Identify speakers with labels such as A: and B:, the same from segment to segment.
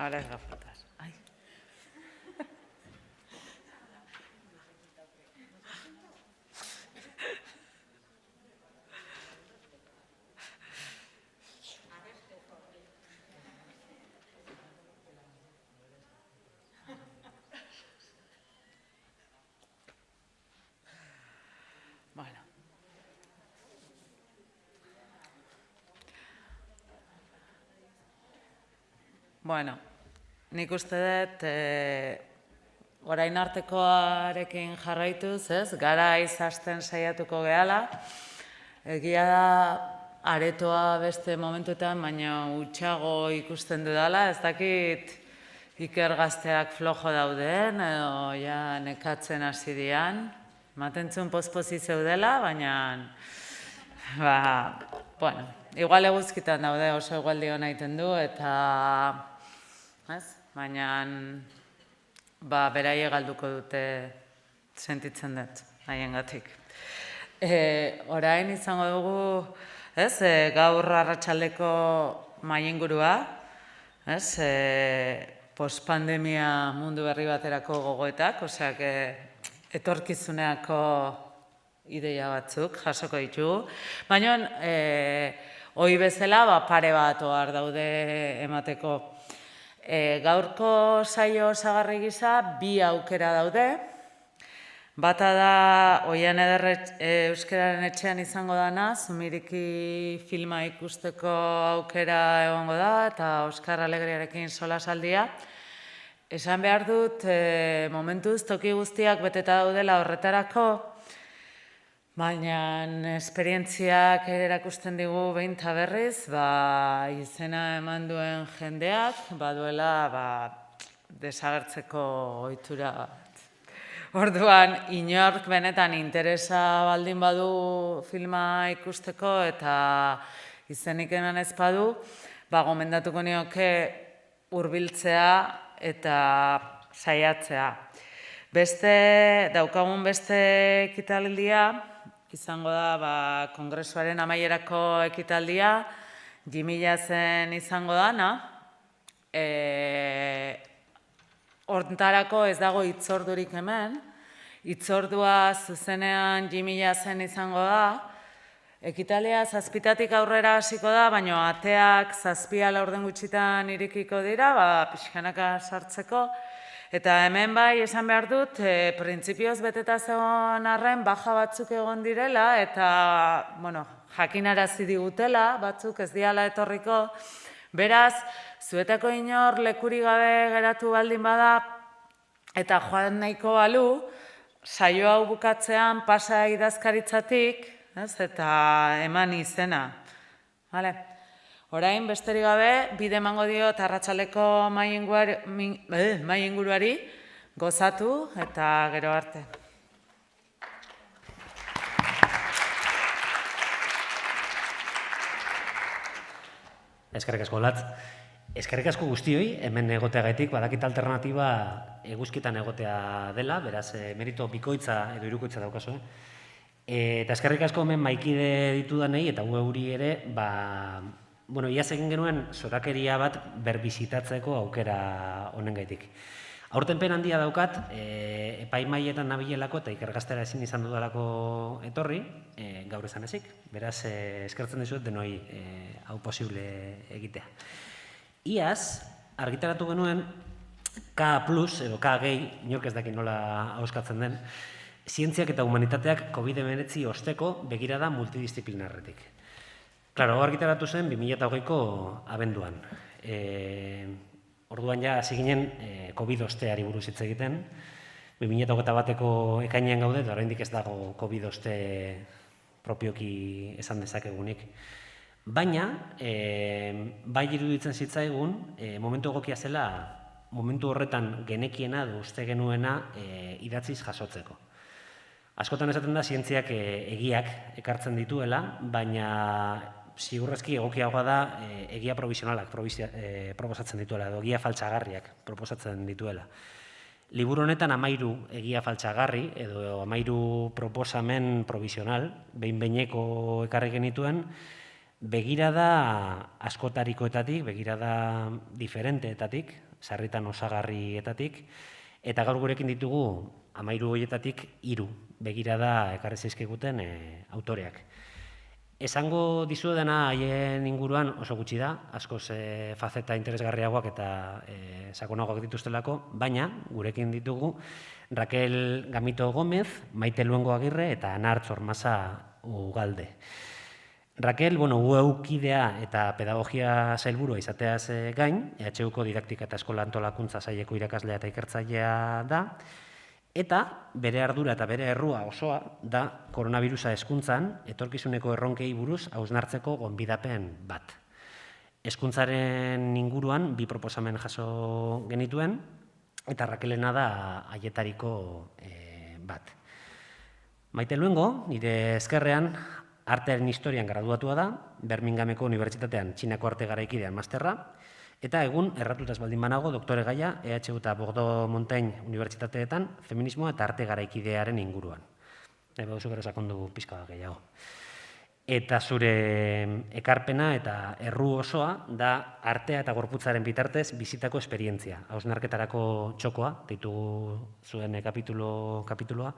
A: Ahora es gafetas. Ay. Bueno. Bueno, nik uste dut orain artekoarekin jarraituz, ez? Gara izasten saiatuko gehala. Egia da aretoa beste momentuetan, baina utxago ikusten dudala. Ez dakit Iker gazteak flojo dauden edo ja nekatzen hasi dian. Matentzun pospozi zeudela, baina bueno, igual eguzkitan daude oso igualdi hona egiten du eta baina beraie galduko dute sentitzen dut, haiengatik. Orain izango dugu, gaur arratsaldeko mahai-ingurua, pospandemia mundu berri baterako gogoetak, oseak etorkizuneako ideia batzuk jasoko ditugu. Baina, hori bezala, pare bat ohar daude emateko. Gaurko saio osagarri gisa, bi aukera daude. Bata da, Oian Eder Euskararen etxean izango dana, Zumiriki filma ikusteko aukera egongo da, eta Oskar Alegriarekin solasaldia. Esan behar dut, momentuz toki guztiak beteta daudela horretarako, baina esperientziak erakusten digu behin eta berriz, izena eman duen jendeak, baduela desagertzeko ohitura bat. Orduan, inork benetan interesa baldin badu filma ikusteko eta izenik eman ez badu, gomendatuko nioke hurbiltzea eta saiatzea. Daukagun beste ekitaldia, izango da kongresuaren amaierako ekitaldia, 2000 zen izango dana. Hortarako ez dago hitzordurik hemen, hitzordua zuzenean 2000 zen izango da, ekitaldia 7:00 aurrera hasiko da, baina ateak 7 laurden gutxitan irikiko dira, pixkanaka sartzeko, eta hemen esan behar dut, printzipioz beteta zegoen arren, baja batzuk egon direla, eta, jakinarazi digutela, batzuk ez diala etorriko, beraz, zuetako inor lekuri gabe geratu baldin bada eta joan nahiko balu, saio hau bukatzean pasa idazkaritzatik, eta eman izena. Orain, besterik gabe, bide emango diot arratsaldeko mahai-inguruari gozatu eta gero arte.
B: Eskerrik asko, Latz. Eskerrik asko guztioi, hemen egoteagatik, badakit alternatiba eguzkitan egotea dela, beraz, merito bikoitza edo hirukoitza daukazu. Eta eskerrik asko hemen maikide ditudanei, eta euri ere, iaz egin genuen zorakeria bat berbizitatzeko aukera honengaitik. Aurtenpen handia daukat, epaimaietan nabilelako eta Iker gaztera ezin izan dudalako etorri, gaur izan ezik, beraz, eskertzen dizuet denoi hau posible egitea. Iaz, argitaratu genuen K+, edo K gehi, inork ez dakit nola hauskatzen den, zientziak eta humanitateak COVID-19 osteko begirada multidisciplinarretik. Klaro, argitaratu zen 2008ko abenduan. Orduan ja hasi ginen COVID osteari buruz hitz egiten, 2021ko ekainean gaude, eta oraindik ez dago COVID oste propioki esan dezakegunik. Baina, bai iruditzen zitzaigun, momentu egokia zela, momentu horretan genekiena edo uste genuena idatziz jasotzeko. Askotan esaten da, zientziak egiak ekartzen dituela, baina ziurrezki egokiagoa da egia provisionalak proposatzen dituela, edo egia faltsagarriak proposatzen dituela. Liburu honetan 13 egia faltsagarri, edo 13 proposamen provisional, behin-behineko ekarri genituen, begirada askotarikoetatik, begirada diferenteetatik, sarritan osagarrietatik, eta gaur gurekin ditugu 13 horietatik 3 begirada ekarri zaizkiguten autoreak. Esango dizuedana haien inguruan oso gutxi da, askoz fazeta interesgarriagoak eta sakonagoak dituztelako, baina gurekin ditugu Raquel Gamito Gómez, Maite Luengo Agirre eta Anartz Ormaza Ugalde. Raquel, UEU-kidea eta pedagogia sailburua izateaz gain, EHUko didaktika eta eskola antolakuntza saileko irakaslea eta ikertzailea da, eta bere ardura eta bere errua osoa da koronavirusa hezkuntzan etorkizuneko erronkei buruz hausnartzeko gonbidapen bat. Hezkuntzaren inguruan 2 proposamen jaso genituen, eta Raquelena da haietariko bat. Maite Luengo, nire ezkerrean, artearen historian graduatua da, Birminghameko Unibertsitatean Txinako arte garaikidean masterra, eta egun erratutaz baldin banago doktore gaia EHU eta Bordeaux Montaigne Unibertsitateetan feminismoa eta arte garaikidearen inguruan. Baduzu gero sakondu pixka gehiago. Eta zure ekarpena eta erru osoa da artea eta gorputzaren bitartez bizitako esperientzia. Hausnarketarako txokoa, ditugu zuen kapituloa,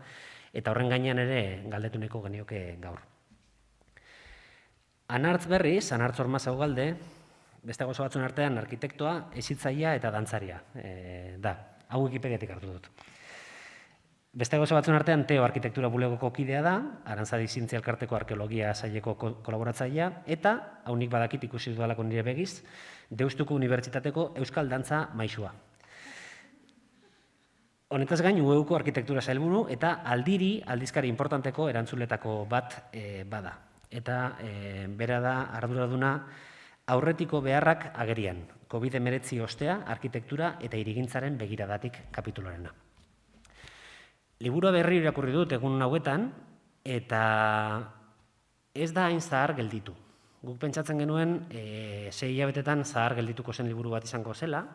B: eta horren gainean ere galdetuneko genioke gaur. Anartz berriz, Anartz Ormaza Ugalde, beste gauza batzuen artean arkitektoa, hezitzailea eta dantzaria da. Hau Wikipediatik hartu dut. Beste gauza batzuen artean Teo Arkitektura Bulegoko kidea da, Arantzadi Zientzia Elkarteko Arkeologia saileko kolaboratzailea, eta haunik badakit ikusi dudalako nire begiz, Deustuko Unibertsitateko Euskal Dantza maisua. Honetaz gain, UEUko arkitektura sailburu eta Aldiri aldizkari importanteko erantzuletako bat bada. Eta bera da arduraduna aurretiko beharrak agerian, COVID-19 ostea, arkitektura eta hirigintzaren begiradatik kapitulorena. Liburua berri irakurri dut egun hauetan, eta ez da hain zahar gelditu. Guk pentsatzen genuen 6 hilabetetan zahar geldituko zen liburu bat izango zela,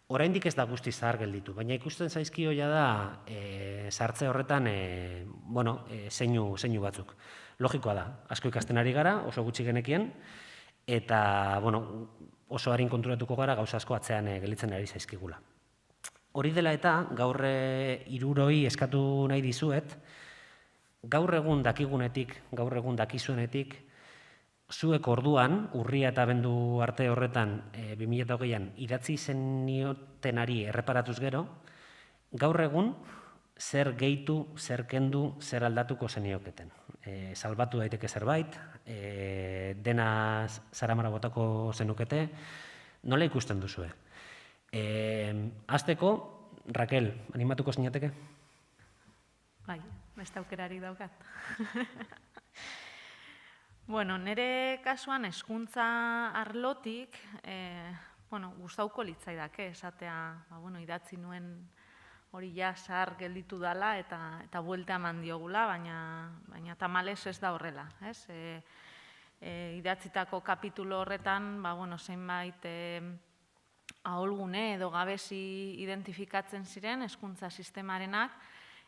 B: oraindik ez da guztiz zahar gelditu, baina ikusten zaizkio ja da sartze horretan zeinu batzuk. Logikoa da, asko ikasten ari gara, oso gutxi genekien, eta oso harin konturatuko gara gauza asko atzean gelditzen ari zaizkigula. Hori dela eta gaur 3 eskatu nahi dizuet, gaur egun dakigunetik, gaur egun dakizuenetik, zuek orduan, urria eta abendu arte horretan 2020an idatzi zeniotenari erreparatuz gero, gaur egun zer gehitu, zer kendu, zer aldatuko zenioketen. Salbatu daiteke zerbait, dena zaramara botako zenukete, nola ikusten duzue? Hasteko, Raquel, animatuko zinateke?
C: Bai, beste aukerarik daukat. Nire kasuan hezkuntza arlotik, gustauko litzaidake esatea, idatzi nuen hori ja zahar gelditu dela eta buelta eman diogula, baina tamalez ez da horrela. Idatzitako kapitulo horretan, zenbait aholgune edo gabezi identifikatzen ziren hezkuntza sistemarenak,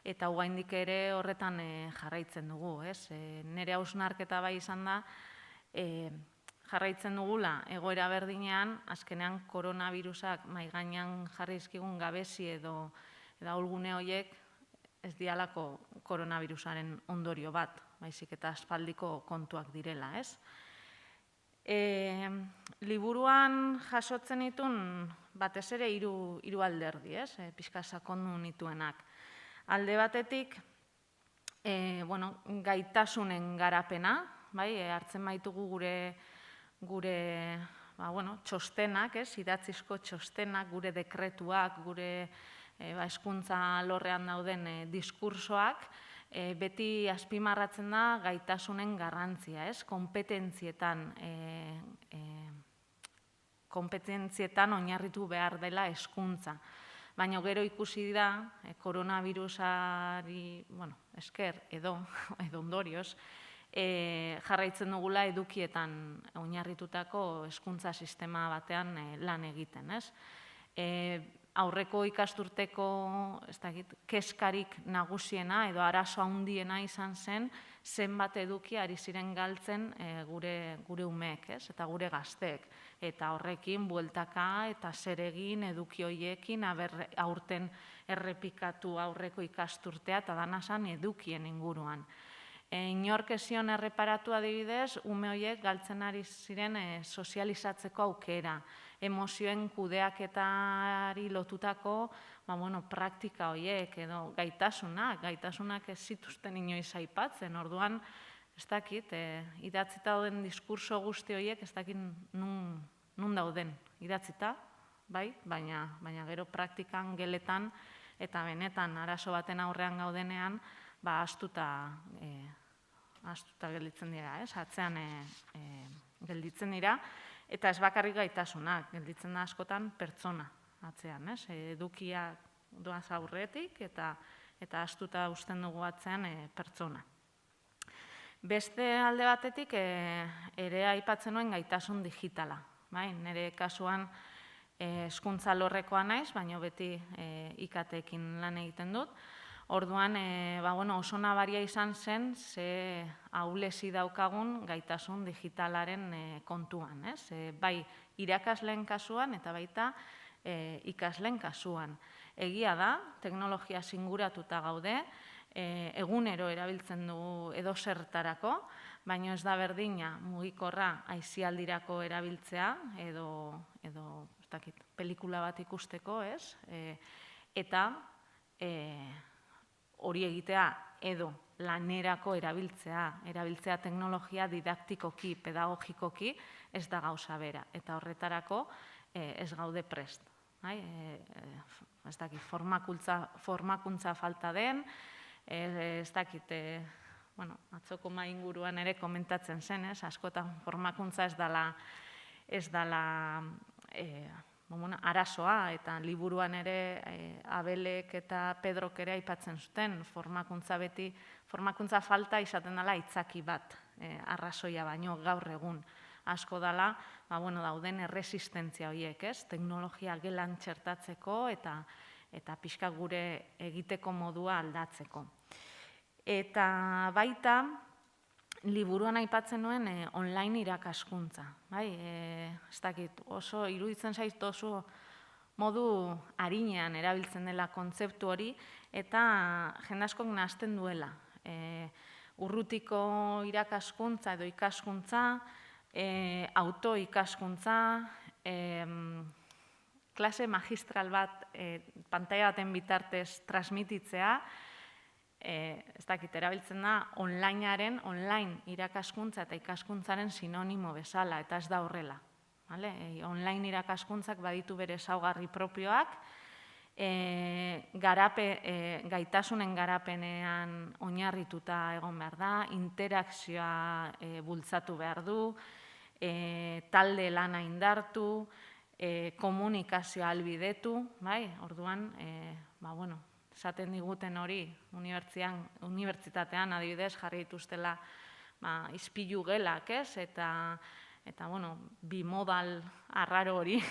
C: eta oraindik ere horretan jarraitzen dugu. Nire hausnarketa bai izan da, jarraitzen dugula egoera berdinean, azkenean koronavirusak mahai gainean jarri dizkigun gabezi edo aholgune horiek ez dialako koronavirusaren ondorio bat, baizik eta aspaldiko kontuak direla. Liburuan jasotzen ditun batez ere 3 alderdi, pixka sakondu nituenak. Alde batetik, gaitasunen garapena, hartzen baitugu gure txostenak, idatzizko txostenak, gure dekretuak, gure hezkuntza alorrean dauden diskursoak, beti azpimarratzen da gaitasunen garrantzia, konpetentzietan oinarritu behar dela hezkuntza. Baina gero ikusi da, koronavirusari esker edo ondorioz, jarraitzen dugula edukietan oinarritutako hezkuntza sistema batean lan egiten. Aurreko ikasturteko keskarik nagusiena edo arazo handiena izan zen zenbat eduki ari ziren galtzen gure umeek eta gure gazteek. eta horrekin bueltaka eta zer egin eduki horiekin aurten errepikatu aurreko ikasturtea eta danasan edukien inguruan. Inork ez zion erreparatu adibidez, ume horiek galtzen ari ziren sozializatzeko aukera, emozioen kudeaketari lotutako praktika horiek edo gaitasunak ez zituzten inoiz aipatzen, orduan ez dakit, idatzita dauden diskurso guzti horiek ez dakit nun dauden idatzita, bai, baina gero praktikan geletan eta benetan arazo baten aurrean gaudenean, astuta gelditzen dira, atzean gelditzen dira, eta ez bakarrik gaitasunak, gelditzen da askotan pertsona atzean, edukia doaz aurretik eta astuta usten dugu atzean pertsona. Beste alde batetik ere aipatzen nuen gaitasun digitala, nire kasuan hezkuntza alorrekoa naiz, baina beti IKT-ekin lan egiten dut. Orduan, oso nabaria izan zen, ze ahulezi daukagun gaitasun digitalaren kontuan. Bai, irakasleen kasuan eta baita ikasleen kasuan. Egia da, teknologia singuratuta gaude, egunero erabiltzen dugu edozertarako, baina ez da berdina mugikorra aisialdirako erabiltzea edo pelikula bat ikusteko, eta hori egitea edo lanerako erabiltzea teknologia didaktikoki, pedagogikoki, ez da gauza bera. Eta horretarako ez gaude prest. Ez dakit, formakuntza falta den, ez dakit, atzoko mahai inguruan ere komentatzen zen, askotan formakuntza ez dela arazoa, eta liburuan ere Abelek eta Pedrok ere aipatzen zuten, formakuntza falta izaten dela aitzaki bat, arrazoia baino gaur egun asko dela, dauden erresistentzia horiek, teknologia gelan txertatzeko eta pixka gure egiteko modua aldatzeko. Eta baita, liburuan aipatzen nuen online irakaskuntza. Ez dakit, oso iruditzen zait oso modu arinean erabiltzen dela kontzeptu hori eta jende askok nahasten duela. Urrutiko irakaskuntza edo ikaskuntza, autoikaskuntza, klase magistral bat pantaila baten bitartez transmititzea, ez dakit, erabiltzen da online irakaskuntza eta ikaskuntzaren sinonimo bezala, eta ez da horrela. Online irakaskuntzak baditu bere ezaugarri propioak, gaitasunen garapenean oinarrituta egon behar da, interakzioa bultzatu behar du, talde lana indartu, komunikazioa ahalbidetu, orduan, esaten diguten hori, unibertsitatean adibidez jarri dituztela ispilu gelak, eta bimodal arraro hori,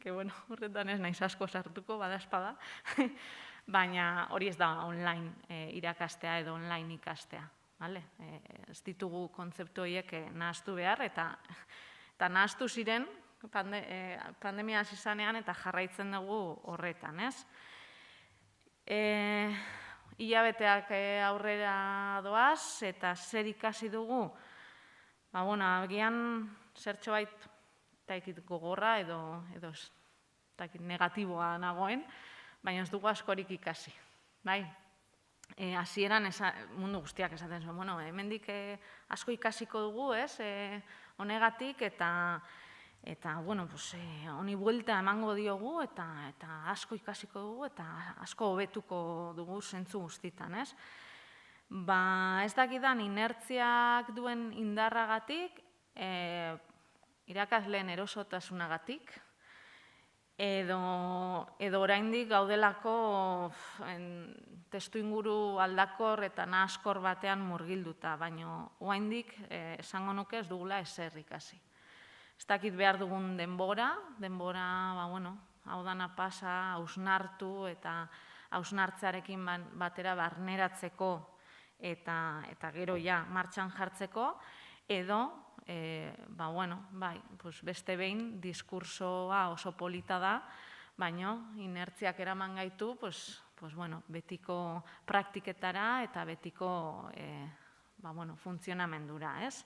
C: horretan ez naiz asko sartuko, badaezpada, baina hori ez da online irakastea edo online ikastea. Ez ditugu kontzeptu horiek nahaztu behar, eta nahaztu ziren pandemia hasi zanean eta jarraitzen dugu horretan, ez? Hilabeteak aurrera doaz eta zer ikasi dugu, agian zertxo bait gogorra edo negatiboa nagoen, baina ez dugu askorik ikasi. Hasieran mundu guztiak esaten zuen, hemendik asko ikasiko dugu, honegatik, eta honi buelta emango diogu, eta asko ikasiko dugu, eta asko hobetuko dugu zentzu guztitan, ez? Ez dakidan inertziak duen indarragatik, irakasleen erosotasunagatik, edo oraindik gaudelako testu inguru aldakor eta nahaskor batean murgilduta, baina oraindik esango nuke ez dugula ezer ikasi. Ez dakit behar dugun denbora, hau dana pasa, hausnartu eta hausnartzearekin batera barneratzeko eta gero ja martxan jartzeko, edo bai, beste behin diskursoa oso polita da, baino inertziak eraman gaitu, betiko praktiketara eta betiko funtzionamendura, ez?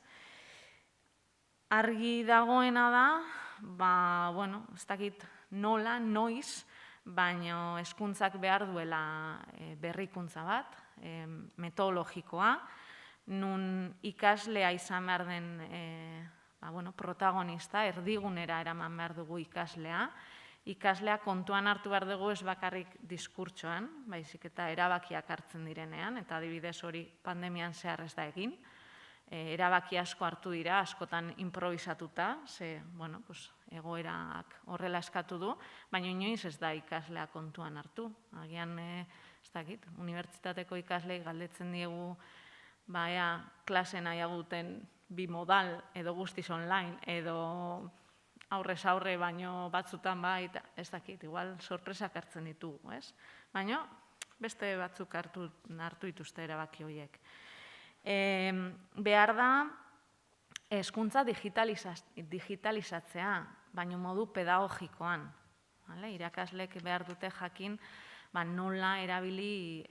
C: Argi dagoena da, ez dakit nola, noiz, baino hezkuntzak behar duela berrikuntza bat, metodologikoa, nun ikaslea izan behar den protagonista, erdigunera eraman behar dugu ikaslea. Ikaslea kontuan hartu behar dugu ez bakarrik diskurtsoan, baizik eta erabakiak hartzen direnean, eta adibidez hori pandemian zehar ez da egin. Erabaki asko hartu dira, askotan improvisatuta, egoerak horrela eskatu du, baina inoiz ez da ikaslea kontuan hartu. Agian, ez dakit, unibertsitateko ikaslei galdetzen diegu klase nahiago duten bimodal edo guztiz online, edo aurrez aurre baino batzutan ez dakit, igual sorpresak hartzen ditugu, ez? Baina beste batzuk hartu dituzte erabaki horiek. Behar da hezkuntza digitalizatzea, baina modu pedagogikoan. Irakaslek behar dute jakin nola erabili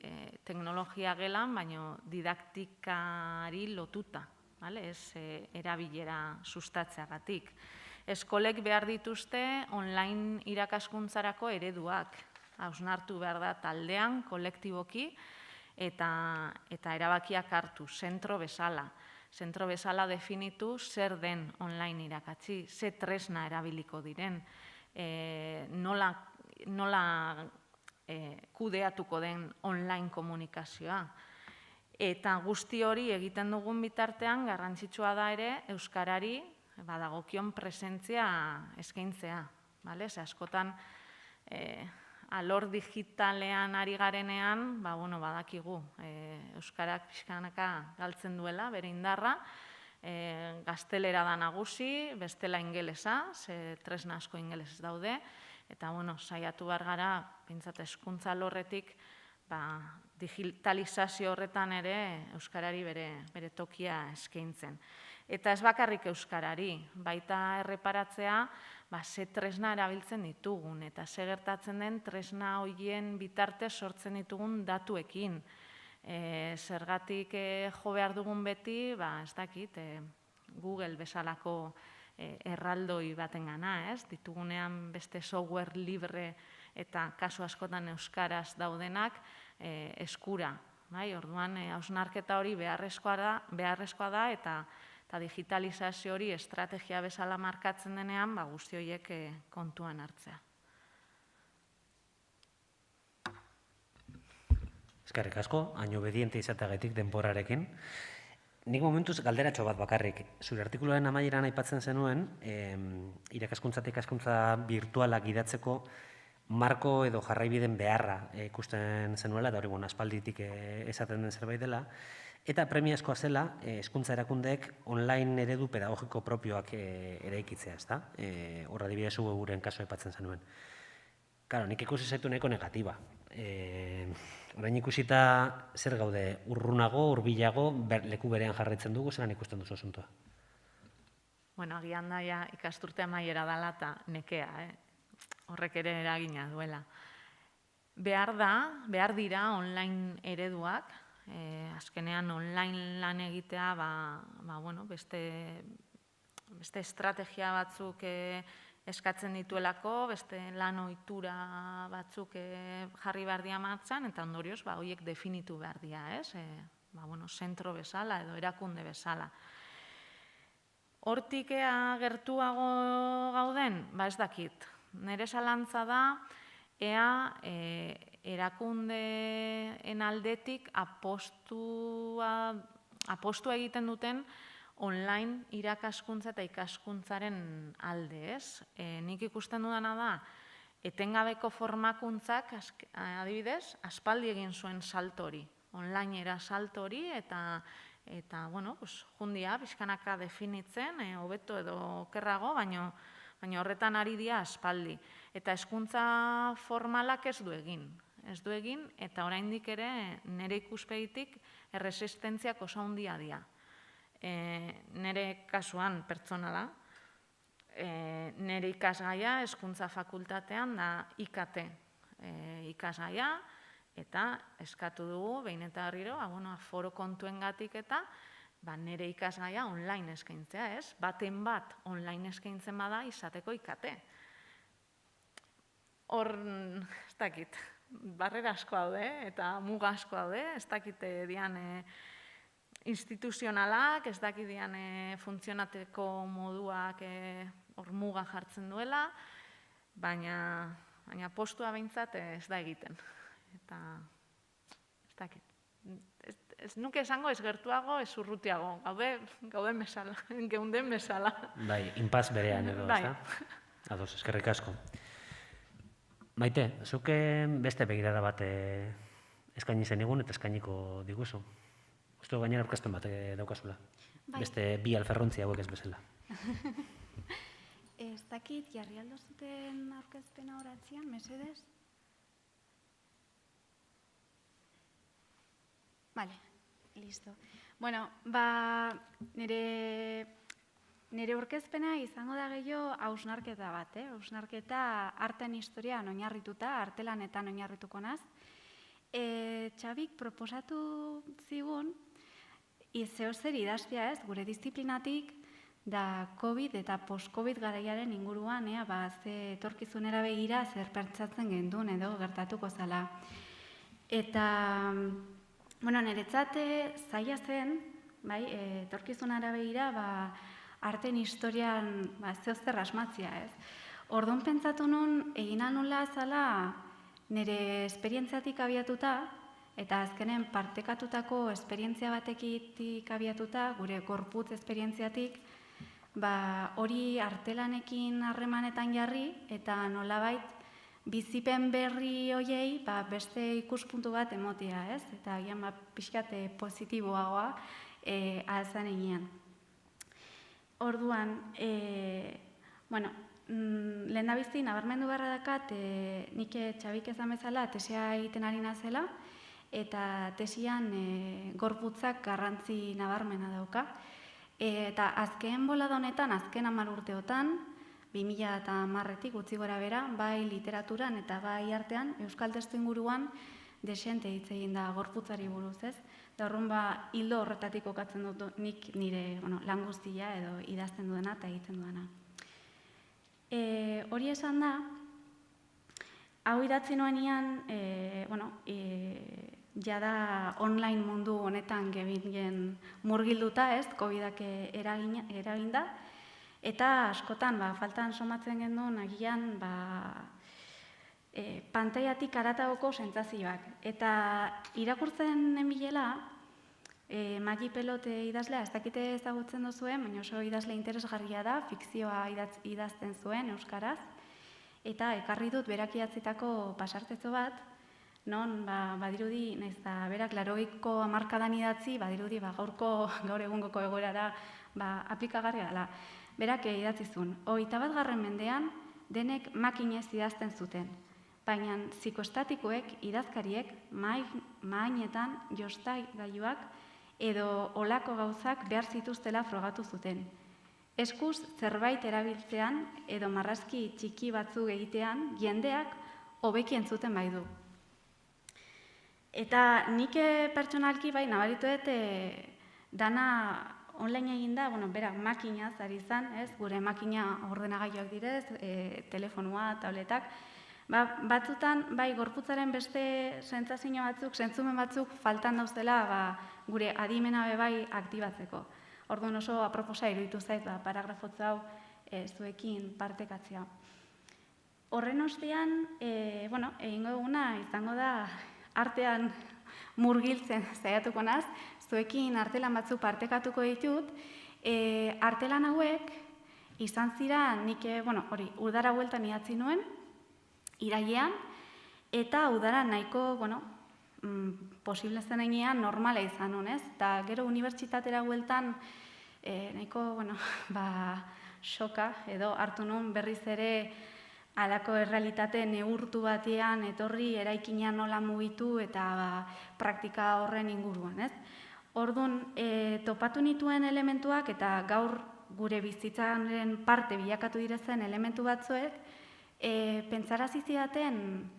C: teknologia gelan, baina didaktikari lotuta, ez erabilera sustatzeagatik. Eskolek behar dituzte online irakaskuntzarako ereduak, hausnartu behar da taldean, kolektiboki, eta erabakiak hartu, zentro bezala. Zentro bezala definitu zer den online irakatsi, ze tresna erabiliko diren, nola kudeatuko den online komunikazioa. Eta guzti hori egiten dugun bitartean garrantzitsua da ere euskarari badagokion presentzia eskaintzea. Askotan alor digitalean ari garenean, badakigu euskarak pixkanaka galtzen duela, bere indarra, gaztelera da nagusi, bestela ingelesa, ze tresna asko ingeles daude, eta saiatu behar gara, pintzat hezkuntza alorretik, digitalizazio horretan ere euskarari bere tokia eskaintzen. Eta ez bakarrik euskarari, baita erreparatzea, ze tresna erabiltzen ditugun, eta ze gertatzen den tresna horien bitartez sortzen ditugun datuekin. Zergatik jo behar dugun beti, ez dakit, Google bezalako erraldoi batengana, ez? Ditugunean beste software libre eta kasu askotan euskaraz daudenak eskura. Orduan, hausnarketa hori beharrezkoa da eta digitalizazio hori estrategia bezala markatzen denean, guzti horiek kontuan hartzea.
B: Eskerrik asko, hain obediente izateagatik denborarekin. Nik momentuz galderatxo bat bakarrik. Zure artikuluaren amaieran aipatzen zenuen, irakaskuntzatik ikaskuntza birtualak gidatzeko marko edo jarraibiden beharra ikusten zenuela, eta hori aspalditik esaten den zerbait dela, eta premiazkoa zela hezkuntza erakundeek online eredu pedagogiko propioak eraikitzea, ezta? Horra adibidez guren kasu aipatzen zenuen. Claro, nik ikusi zaitu nahiko negatiba. Orain ikusita zer gaude, urrunago, hurbilago, leku berean jarraitzen dugu, zelan ikusten duzu asuntoa?
C: Agian daia ikasturte amaiera dela eta nekea, horrek ere eragina duela. Behar dira online ereduak, azkenean online lan egitea, beste estrategia batzuk eskatzen dituelako, beste lan ohitura batzuk jarri behar dira martxan, eta ondorioz, horiek definitu behar dira, zentro bezala edo erakunde bezala. Hortik gertuago gauden, ez dakit. Nire zalantza da, ea erakundeen aldetik apostua egiten duten online irakaskuntza eta ikaskuntzaren alde, ez? Nik ikusten dudana da, etengabeko formakuntzak, adibidez, aspaldi egin zuen salto hori, onlinera salto hori, eta jundia, pixkanaka definitzen, hobeto edo okerrago, baina horretan ari dira aspaldi. Eta hezkuntza formalak ez du egin, eta oraindik ere nire ikuspegitik erresistentziak oso handia dira. Nere kasuan pertsonala, nere ikasgaia hezkuntza fakultatean da IKT ikasgaia, eta eskatu dugu, behin eta berriro, aforo kontuengatik eta nere ikasgaia online eskaintzea, ez? Baten bat online eskaintzen bada izateko IKT. Hor, ez dakit, barrera asko daude eta muga asko daude, ez dakit dian instituzionalak, ez dakit dian funtzionateko moduak hor muga jartzen duela, baina postua behintzat ez da egiten. Eta, ez dakit, ez nuke esango ez gertuago, ez urrutiago, gauden bezala, geunden bezala.
B: Bai, inpaz berean edo, ez da? Ados, eskerrik asko. Maite, zuke beste begirada bat eskaini zenigun eta eskainiko diguzu. Uste gainera aurkezpen bat daukazula. Beste bi alferrontzi hauek ez bezala.
D: Ez dakit, jarri aldo zuten aurkezpena horatzean, mesedez? Vale, listo. Bueno, nire aurkezpena izango da gehiago hausnarketa bat, hausnarketa artean historian oinarrituta, artelanetan oinarrituko naz. Txabik proposatu zigun, zeo zer idaztea ez, gure disiplinatik, da COVID eta post-COVID garaiaren inguruan, ze etorkizunera begira zer pentsatzen gendun edo gertatuko zala. Eta, niretzat zaila zen, etorkizunera begira, arten historian zeo zer asmatzia, ez. Orduan pentsatu nun, egina nula zala nire esperientziatik abiatuta, eta azkenen partekatutako esperientzia batekitik abiatuta, gure gorputz esperientziatik, hori artelanekin harremanetan jarri, eta nolabait bizipen berri hoiei beste ikuspuntu bat emotea, ez? Eta agian pixkat positiboagoa alzan egian. Orduan, lehendabizi nabarmendu beharra dakat, nik Txabik ezan bezala tesia egiten ari nazela, eta tesian gorputzak garrantzi nabarmena dauka. Eta azken bolada honetan, azken 10 urteotan, 2010-etik utzi gora bera, bai literaturan eta bai artean, euskal testuinguruan desente hitz egin da gorputzari buruz, ez? Eta horren hildo horretatik kokatzen dut nik nire lan guztia edo idazten duena eta egiten duena. Hori esan da, hau idatzi nuenean, jada online mundu honetan gebingen murgilduta, ez, COVID-ak eraginda, eta askotan, faltan somatzen genduen agian, pantaiatik aratagoko sentsazioak. Eta irakurtzen nenbilela, Magi Pelot idazlea, ez dakite ezagutzen duzuen, baina oso idazle interesgarria da, fikzioa idazten zuen euskaraz, eta ekarri dut berak idatzitako pasartetxo bat, non badirudi, nahiz eta berak 80ko hamarkadan idatzi, badirudi gaur egungoko egoerara aplikagarria dela. Berak idatzizun, 21. mendean denek makinez idazten zuten, baina psikostatikoek, idazkariek, mahainetan jostagailuak edo olako gauzak behar zituztela frogatu zuten. Eskuz zerbait erabiltzean edo marrazki txiki batzuk egitean jendeak hobeki entzuten bai du. Eta nik pertsonalki nabarituet dana online eginda, berak makinaz ari izan, gure makina ordenagailuak direz, telefonua, tabletak, batzutan, gorputzaren beste sentsazio batzuk, sentzumen batzuk faltan dauzela gure adimena bai aktibatzeko. Orduan oso aproposa iruditu zait, paragrafotza hau zuekin partekatzea. Horren ostean, egingo duguna izango da artean murgiltzen saiatuko naz, zuekin artelan batzuk partekatuko ditut, artelan hauek izan ziren nik, udara bueltan idatzi nuen, irailean, eta udara nahiko, posible zen enean normala izan nuen, ez? Eta gero unibertsitatera bueltan nahiko, soka edo hartu nuen berriz ere halako errealitate neurtu batean etorri eraikina nola mugitu eta praktika horren inguruan, ez? Orduan, topatu nituen elementuak eta gaur gure bizitzaren parte bilakatu direzen elementu batzuek, pentsarazi zidaten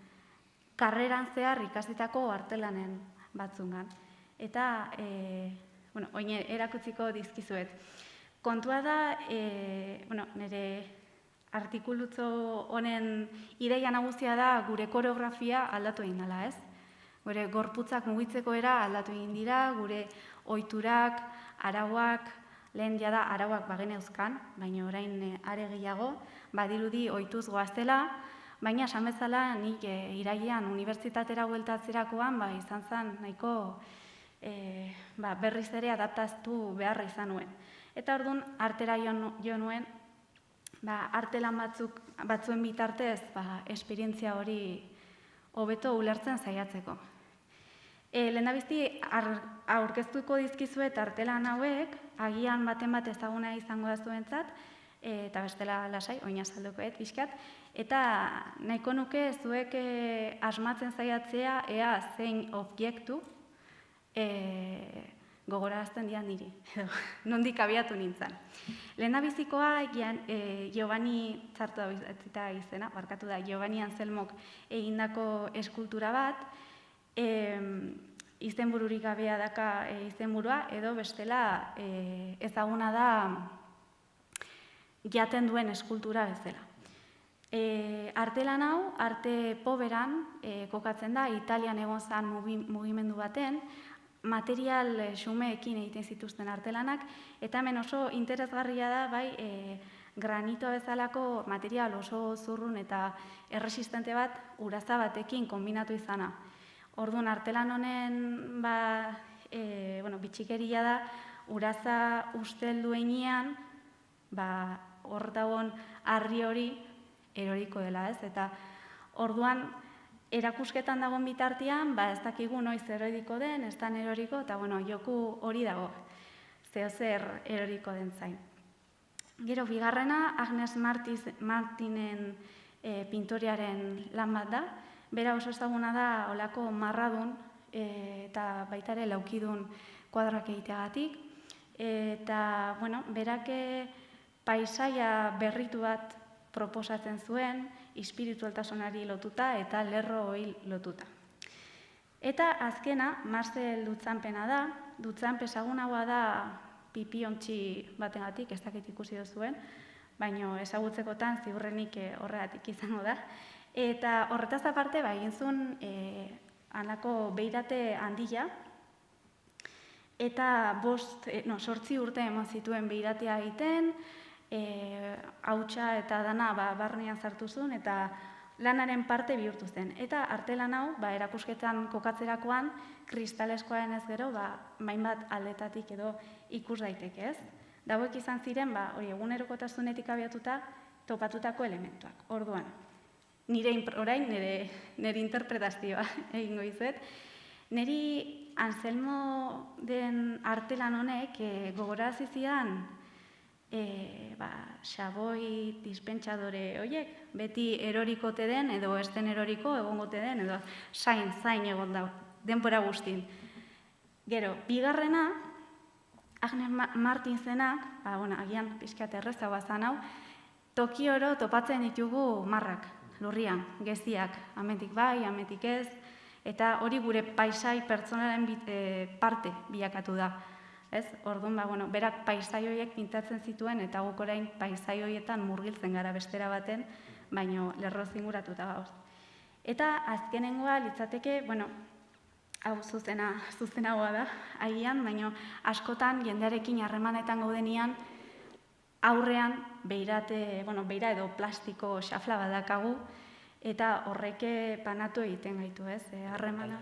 D: karreran zehar ikasitako artelanen batzungan. Eta, oin erakutziko dizkizuet. Kontua da, nire artikulutzo honen ideia nagusia da gure koreografia aldatu egin dela, ez? Gure gorputzak mugitzeko era aldatu egin dira, gure ohiturak, arauak, lehen jada arauak bageneuzkan, baina orain are gehiago, badirudi ohituz goaztela, baina esan bezala nik irailean unibertsitatera bueltatzerakoan izan zen nahiko berriz ere adaptaztu beharra izan nuen. Eta orduan artera jo nuen, artelan batzuen bitartez esperientzia hori hobeto ulertzen saiatzeko. Lehendabizti aurkeztuko dizkizuet artelan hauek, agian baten bat ezaguna izango da zuentzat, eta bestela lasai, oina saldukoet pixkat, eta nahiko nuke zuek asmatzen saiatzea ea zein objektu gogorazten dian niri, nondik abiatu nintzen. Lehendabizikoa Giovanni, txartu da izena, barkatu da, Giovanni Anselmok egindako eskultura bat, izenbururik gabea daka izenburua, edo bestela ezaguna da jaten duen eskultura bezala. Artelan hau, arte poberan kokatzen da, Italian egon zen mugimendu baten, material xumeekin egiten zituzten artelanak, eta hemen oso interesgarria da, granito bezalako material oso zurrun eta erresistente bat uraza batekin kombinatu izana. Orduan, artelan honen bitxikeria da, uraza usteldu heinean, hor dagoen harri hori eroriko dela, ez? Eta orduan, erakusketan dagoen bitartean, ez dakigu noiz eroriko den, ez dan eroriko, eta joku hori dago, zehozer eroriko den zain. Gero, bigarrena, Agnes Martinen pintoriaren lan bat da, bera oso ezaguna da olako marradun eta baita ere laukidun kuadrak egiteagatik, eta, berak paisaia berritu bat proposatzen zuen, espiritualtasunari lotuta eta lerro hori lotuta. Eta azkena, Marcel Duchampena da, Duchamp ezagunagoa da pipiontxi batengatik, ez dakit ikusi duzuen, baina ezagutzekotan ziurrenik horregatik izango da. Eta horretaz aparte, egin zuen halako beirate handia, eta 8 urte eman zituen beiratea egiten, hautsa eta dana barnean sartu zuen, eta lanaren parte bihurtu zen. Eta artelan hau, erakusketan kokatzerakoan, kristaleskoaren ez gero, mainbat aldetatik edo ikus daiteke, ez? Dauek izan ziren, egunerokotasunetik abiatuta topatutako elementuak. Orduan, orain nire interpretazioa egingo izuet. Niri Anselmo den artelan honek gogorarazi zidan xaboi dispentsadore horiek, beti erorikote den, edo ez den eroriko egongote den, edo zain egon da, denbora guztin. Gero, bigarrena, Agnes Martin zenak, agian pixkat errezagoa zan hau, toki oro topatzen ditugu marrak, lurrian, geziak, ametik bai, ametik ez, eta hori gure paisai pertsonaren parte bilakatu da. Orduan, berak paisai horiek pintatzen zituen, eta guk orain paisai horietan murgiltzen gara bestera baten, baino lerro zinguratuta gauz. Eta azkenengoa litzateke, hau zuzenagoa da, agian, baina askotan jendearekin harremanetan gaudenian, aurrean beira edo plastiko xafla badakagu, eta horreke panatu egiten gaitu, ez? Harremana.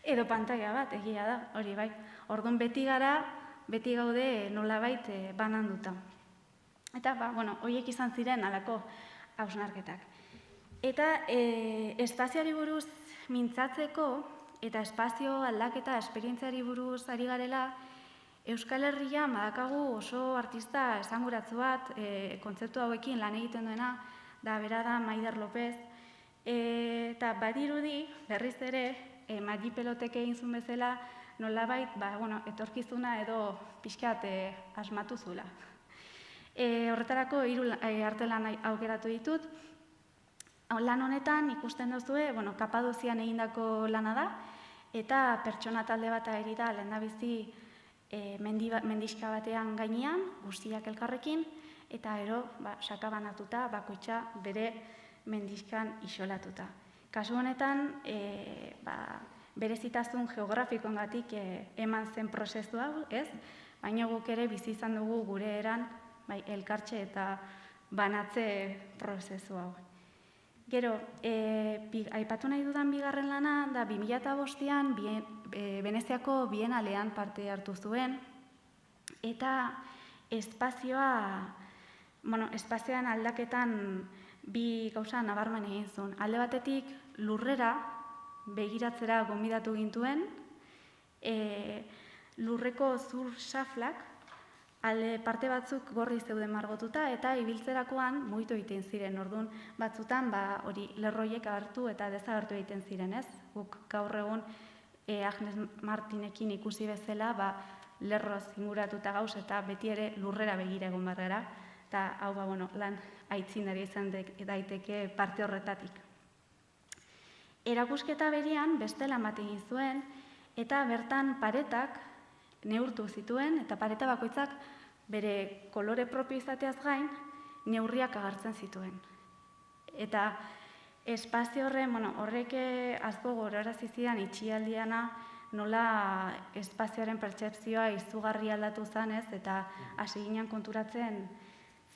D: Edo pantaila bat, egia da, hori bai. Orduan beti gaude nolabait bananduta. Eta, horiek izan ziren halako hausnarketak. Eta espazioari buruz mintzatzeko, eta espazio aldaketa esperientziari buruz ari garela, Euskal Herrian badakagu oso artista esanguratsu bat, kontzeptu hauekin lan egiten duena, da bera da Maider López, eta badirudi berriz ere Magi Pelotek egin zuen bezala, nolabait, etorkizuna edo pixkat asmatu zula. Horretarako 3 artelan aukeratu ditut. Lan honetan ikusten duzue, Kapadozian egindako lana da, eta pertsona talde bat ari da lehendabizi mendixka batean gainean, guztiak elkarrekin, eta ero sakabanatuta, bakoitza bere mendixkan isolatuta. Kasu honetan, berezitasun geografikoengatik eman zen prozesu hau, ez? Baina guk ere bizi izan dugu gure eran elkartxe eta banatze prozesu hau. Gero, aipatu nahi dudan bigarren lana, da 2005an Veneziako Bienalean parte hartu zuen, eta espazioan aldaketan bi gauza nabarmen egin zuen. Alde batetik, lurrera begiratzera gonbidatu gintuen, lurreko zur xaflak, alde parte batzuk gorri zeuden margotuta, eta ibiltzerakoan mugitu egiten ziren. Orduan, batzutan hori lerroiek agertu eta desagertu egiten ziren, ez? Guk gaur egun Agnes Martinekin ikusi bezala, lerroz inguratuta gauz eta beti ere lurrera begira egon behar gara. Eta hau, lan aitzindari izan daiteke parte horretatik. Erakusketa berean beste lan bat egin zuen, eta bertan paretak neurtu zituen, eta pareta bakoitzak bere kolore propio izateaz gain, neurriak agertzen zituen. Eta espazio horrek asko gogorarazi zidan itxialdiana nola espazioaren pertzepzioa izugarri aldatu zanez, eta hasi ginen konturatzen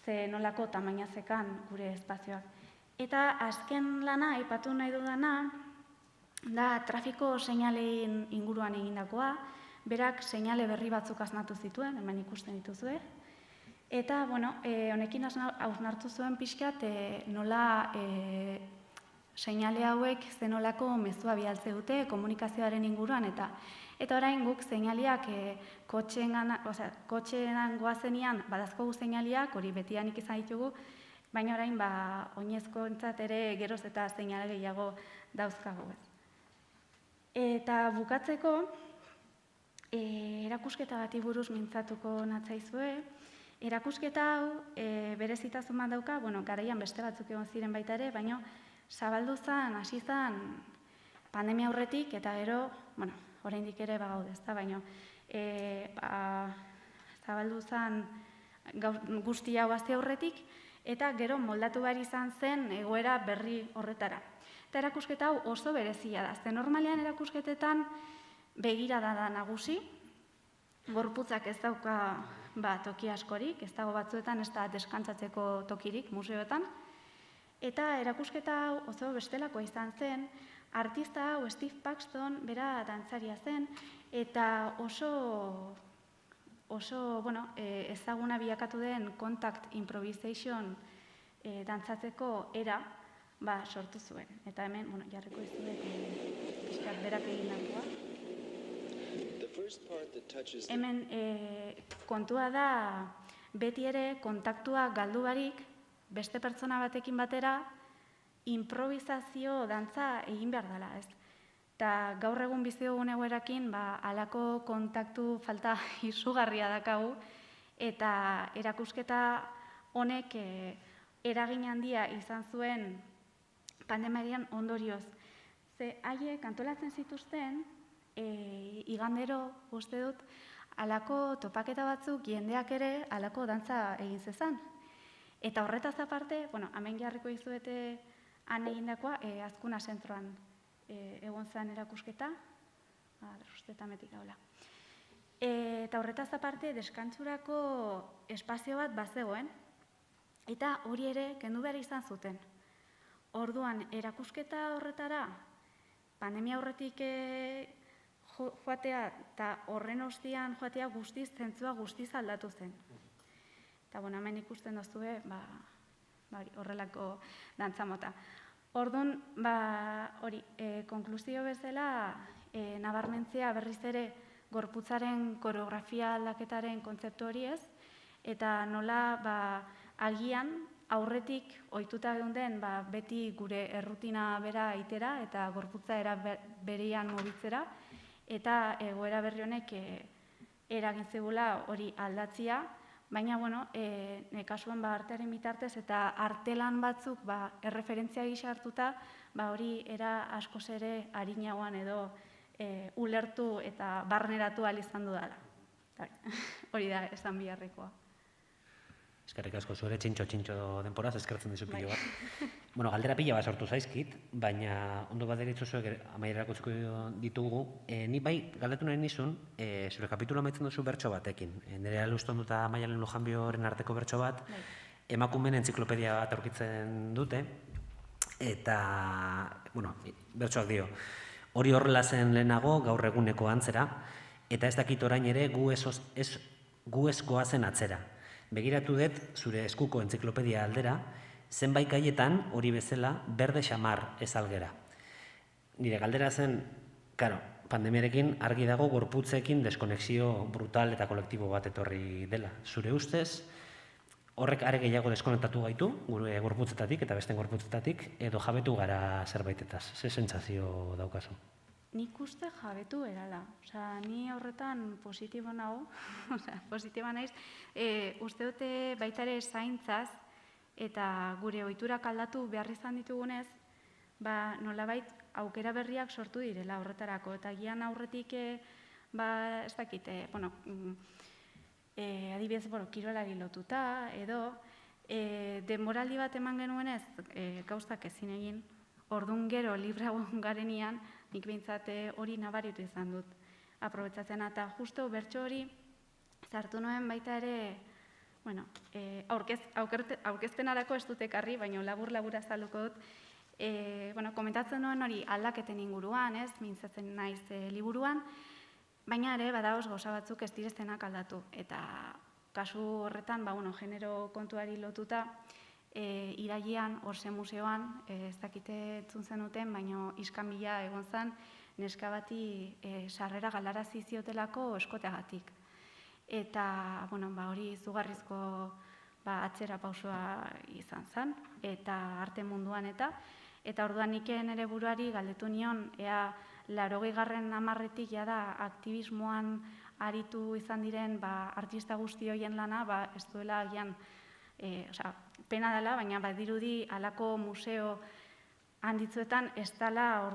D: ze nolako tamaina zekan gure espazioak. Eta azken lana, aipatu nahi dudana, da trafiko seinalein inguruan egindakoa, berak seinale berri batzuk asmatu zituen, hemen ikusten dituzue. Eta, honekin hausnartu zuen pixkat nola seinale hauek zenolako mezua bialtze dute komunikazioaren inguruan, eta orain guk seinaleak kotxean goazenian badazkogu seinaleak, hori betianik izan ditugu, baina orain oinezkoentzat ere geroz eta seinale gehiago dauzkagu. Eta bukatzeko, erakusketa bati buruz mintzatuko natzaizue. Erakusketa hau berezitasun bat dauka, garaian beste batzuk egon ziren baita ere, baina zabaldu zen, hasi zen pandemia aurretik, eta gero, oraindik ere bagaude, ezta, baina zabaldu zen guzti hau hasi aurretik, eta gero moldatu behar izan zen egoera berri horretara. Eta erakusketa hau oso berezia da, ze normalean erakusketetan begirada da nagusi, gorputzak ez dauka toki askorik, ez dago batzuetan ez da deskantzatzeko tokirik museoetan, eta erakusketa hau oso bestelakoa izan zen, artista hau Steve Paxton bera dantzaria zen, eta oso ezaguna bilakatu den contact improvisation dantzatzeko era sortu zuen. Eta hemen, jarriko izuek pixkat berak egindakoa. Hemen kontua da beti ere kontaktua galdu barik beste pertsona batekin batera improvisazio dantza egin behar dela, ez? Eta gaur egun bizi dugun egoerakin halako kontaktu falta izugarria dakagu, eta erakusketa honek eragin handia izan zuen pandemiaren ondorioz. Ze haiek antolatzen zituzten, igandero uste dut, halako topaketa batzuk jendeak ere halako dantza egin zezan. Eta horretaz aparte, hemen jarriko dizuete han egindakoa, Azkuna zentroan egon zen erakusketa, ustetametik gaula. Eta horretaz aparte, deskantzurako espazio bat bazegoen, eta hori ere kendu behar izan zuten. Orduan, erakusketa horretara, pandemia horretik joatea eta horren ostian joatea guztiz, zentzua guztiz aldatu zen. Eta hemen ikusten duzue, horrelako dantza mota. Orduan, konklusio bezala, nabarmentzea berriz ere gorputzaren koreografia aldaketaren kontzeptu hori ez, eta nola agian aurretik ohituta geunden beti gure errutina bera itera eta gorputza era berean mugitzera, eta egoera berri honek eragin zigula hori aldatzia, baina, kasuan artearen bitartez eta artelan batzuk erreferentzia gisa hartuta, hori era askoz ere arinagoan edo ulertu eta barneratu ahal izan dudala. Hori da esan biharrekoa.
B: Eskerrik asko, zuere txintxo denporaz, eskertzen dizu pilo bat. Bueno, galdera pila bat sortu zaizkit, baina ondo bat deritzu zuek amaierako ditugu. Ni bai, galdetu nahi nizun, zure kapitulu amaitzen duzu bertso batekin. Nire aluston dut Maialen Lujanbioren arteko bertso bat, emakumeen entziklopedia bat aurkitzen dute, eta, bertsoak dio, hori horrela zen lehenago gaur eguneko antzera, eta ez dakit orain ere gu ez goazen atzera. Begiratu dut zure eskuko entziklopedia aldera, zenbait gaietan hori bezala berde xamar ez algera. Nire galdera zen, pandemiarekin argi dago gorputzekin deskonexio brutal eta kolektibo bat etorri dela. Zure ustez, horrek are gehiago deskonektatu gaitu, gure gorputzetatik eta besten gorputzetatik, edo jabetu gara zerbaitetaz. Ze sentsazio daukazu?
D: Nik uste jabetu erala. Ni horretan positibo nago, positiba naiz. Uste dute baita ere zaintzaz eta gure ohiturak aldatu behar izan ditugunez, nolabait aukera berriak sortu direla horretarako. Eta gian aurretik, ez dakite, adibidez, kirolari lotuta, edo denboraldi bat eman genuenez, gauzak ezin egin, ordun gero libra garenian, nik behintzat hori nabaritu izan dut aprobetsatzen. Eta justo bertso hori zartu nuen baita ere, aurkezpenarako ez dut ekarri, baina labur azalduko dut, komentatzen nuen hori aldaketen inguruan, mintzatzen naiz liburuan, baina ere badaoz gauza batzuk ez direztenak aldatu. Eta kasu horretan, genero kontuari lotuta, irailean, Orse Museoan, ez dakite entzun zenuten, baina iskanbila egon zen, neska bati sarrera galarazi ziotelako eskoteagatik. Eta, hori izugarrizko atzera pausoa izan zen, eta arte munduan eta orduan nik nire buruari galdetu nion, ea 80. hamarretik jada aktivismoan aritu izan diren artista guzti horien lana, ez duela agian, pena dela, baina badirudi halako museo handitzuetan ez dela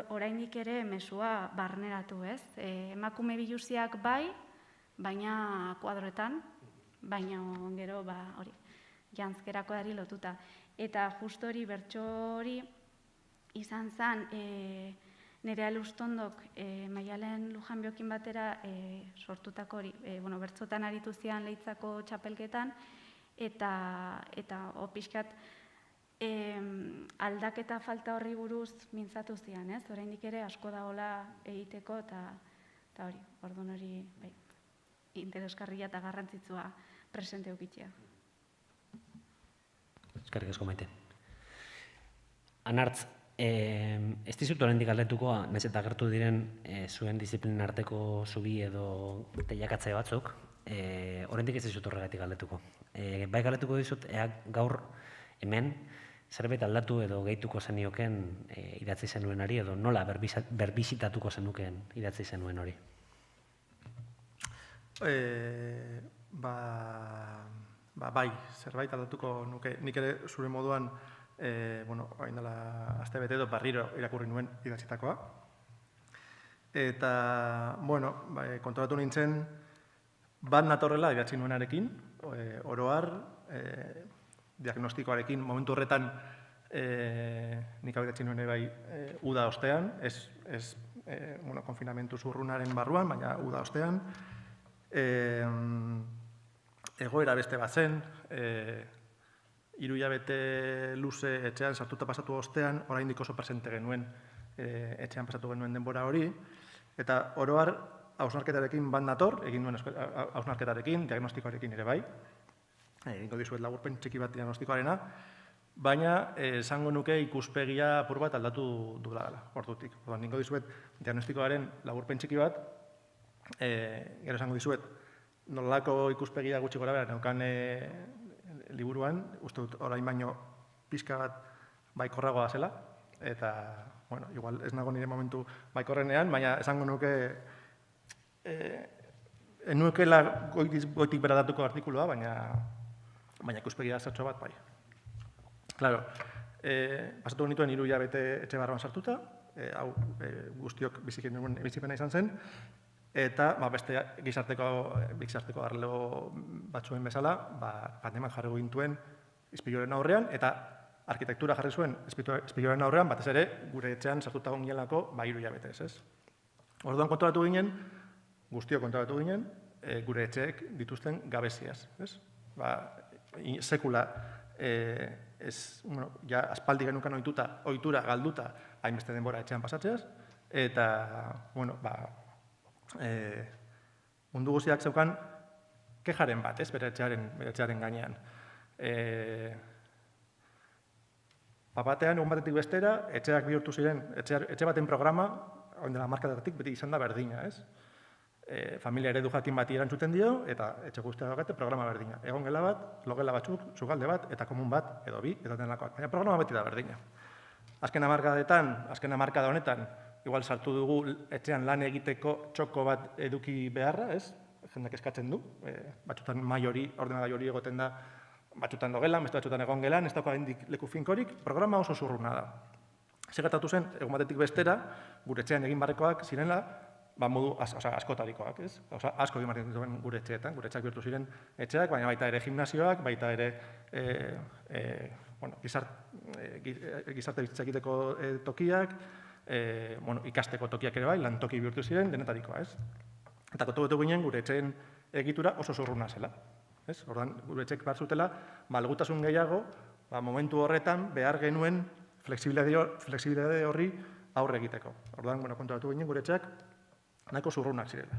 D: oraindik ere mesua barneratu, ez? Emakume biluziak bai, baina kuadroetan, baina gero hori, janzkerakoari lotuta. Eta justo hori bertso hori izan zen nire alustondok Maialen Lujanbiokin batera sortutako hori, bertsotan aritu zian Leitzako txapelketan, eta pixkat aldaketa falta horri buruz mintzatu zian, ez? Oraindik ere asko dagoela egiteko, eta hori, orduan hori interesgarria eta garrantzitsua presente eukitzea.
B: Eskerrik asko, Maite. Anartz, ez dizut oraindik galdetuko, nahiz eta agertu diren zuen disiplinen arteko zubi edo teilakatze batzuk, oraindik ez dizut horregatik galdetuko. Bai galdetuko dizut, gaur hemen zerbait aldatu edo gehituko zenioken idatzi zenuenari, edo nola berbisitatuko zenukeen idatzi zenuen hori?
E: Bai, zerbait aldatuko nuke. Nik ere zure moduan, hain dela astebete edo berriro irakurri nuen idatzitakoa. Eta, konturatu nintzen, bat natorrela idatzi nuenarekin, oro har, diagnostikoarekin, momentu horretan nik hau idatzi nuen bai uda ostean, ez konfinamentu zurrunaren barruan, baina uda ostean. Egoera beste bat zen, 3 hilabete luze etxean sartuta pasatu ostean, oraindik oso presente genuen etxean pasatu genuen denbora hori, eta oro har hausnarketarekin bat nator, egin duen hausnarketarekin, diagnostikoarekin ere bai, egingo dizuet laburpen txiki bat diagnostikoarena, baina esango nuke ikuspegia apur bat aldatu duela dela, ordutik. Egingo dizuet diagnostikoaren laburpen txiki bat, gero esango dizuet nolako ikuspegia gutxi gora bera neukan liburuan, uste dut orain baino pixka bat baikorragoa zela, eta, bueno, igual ez nago nire momentu baikorrenean, baina esango nuke enuekela goitik beradatuko artikulua, baina ikuspegia zertxo bat bai. Claro, pasatu nituen 3 hilabete etxe barruan sartuta, hau guztiok bizipena izan zen, eta beste gizarteko arlo batzuen bezala, pandemiak jarri gintuen ispiluaren aurrean, eta arkitektura jarri zuen ispiluaren aurrean, batez ere, gure etxean sartuta gongielako 3 hilabete ez. Orduan konturatu ginen, guztiok konturatu ginen, gure etxeek dituzten gabeziaz. Sekula, ja aspaldi genukan ohitura galduta hainbeste denbora etxean pasatzeaz, eta, mundu guztiak zeukan kejaren bat, bere etxearen gainean. Batean, egun batetik bestera, etxeak bihurtu ziren, etxe baten programa, oin dela markatatik, beti izan da berdina, ez? Familia eredu jakin bati erantzuten dio, eta etxe guztiak daukate programa berdina. Egon gela bat, logela batzuk, sukalde bat, eta komun bat, edo bi, edo denlakoak. Baina programa beti da berdina. Azken hamarkada honetan, igual sartu dugu etxean lan egiteko txoko bat eduki beharra, ez? Jendak eskatzen du, batzutan ordenagai hori egoten da, batzutan logelan, beste batzutan egon gelan, ez dauka hendik leku finkorik, programa oso zurruna da. Segatatu zen, egun batetik bestera, gure etxean egin barrekoak zirela, modu askotarikoak, ez? Asko egin barretik duen gure etxeetan, gure etxeak bihurtu ziren etxeak, baina baita ere gimnasioak, baita ere gizarte bizitza egiteko tokiak, ikasteko tokiak ere bai, lantoki bihurtu ziren, denetarikoa, ez? Eta kontu ginen gure etxeen egitura oso zurruna zela. Orduan, gure etxek behar zutela, malgutasun gehiago, momentu horretan behar genuen flexibilitate horri aurre egiteko. Orduan, konturatu ginen gure etxeak nahiko zurrunak zirela.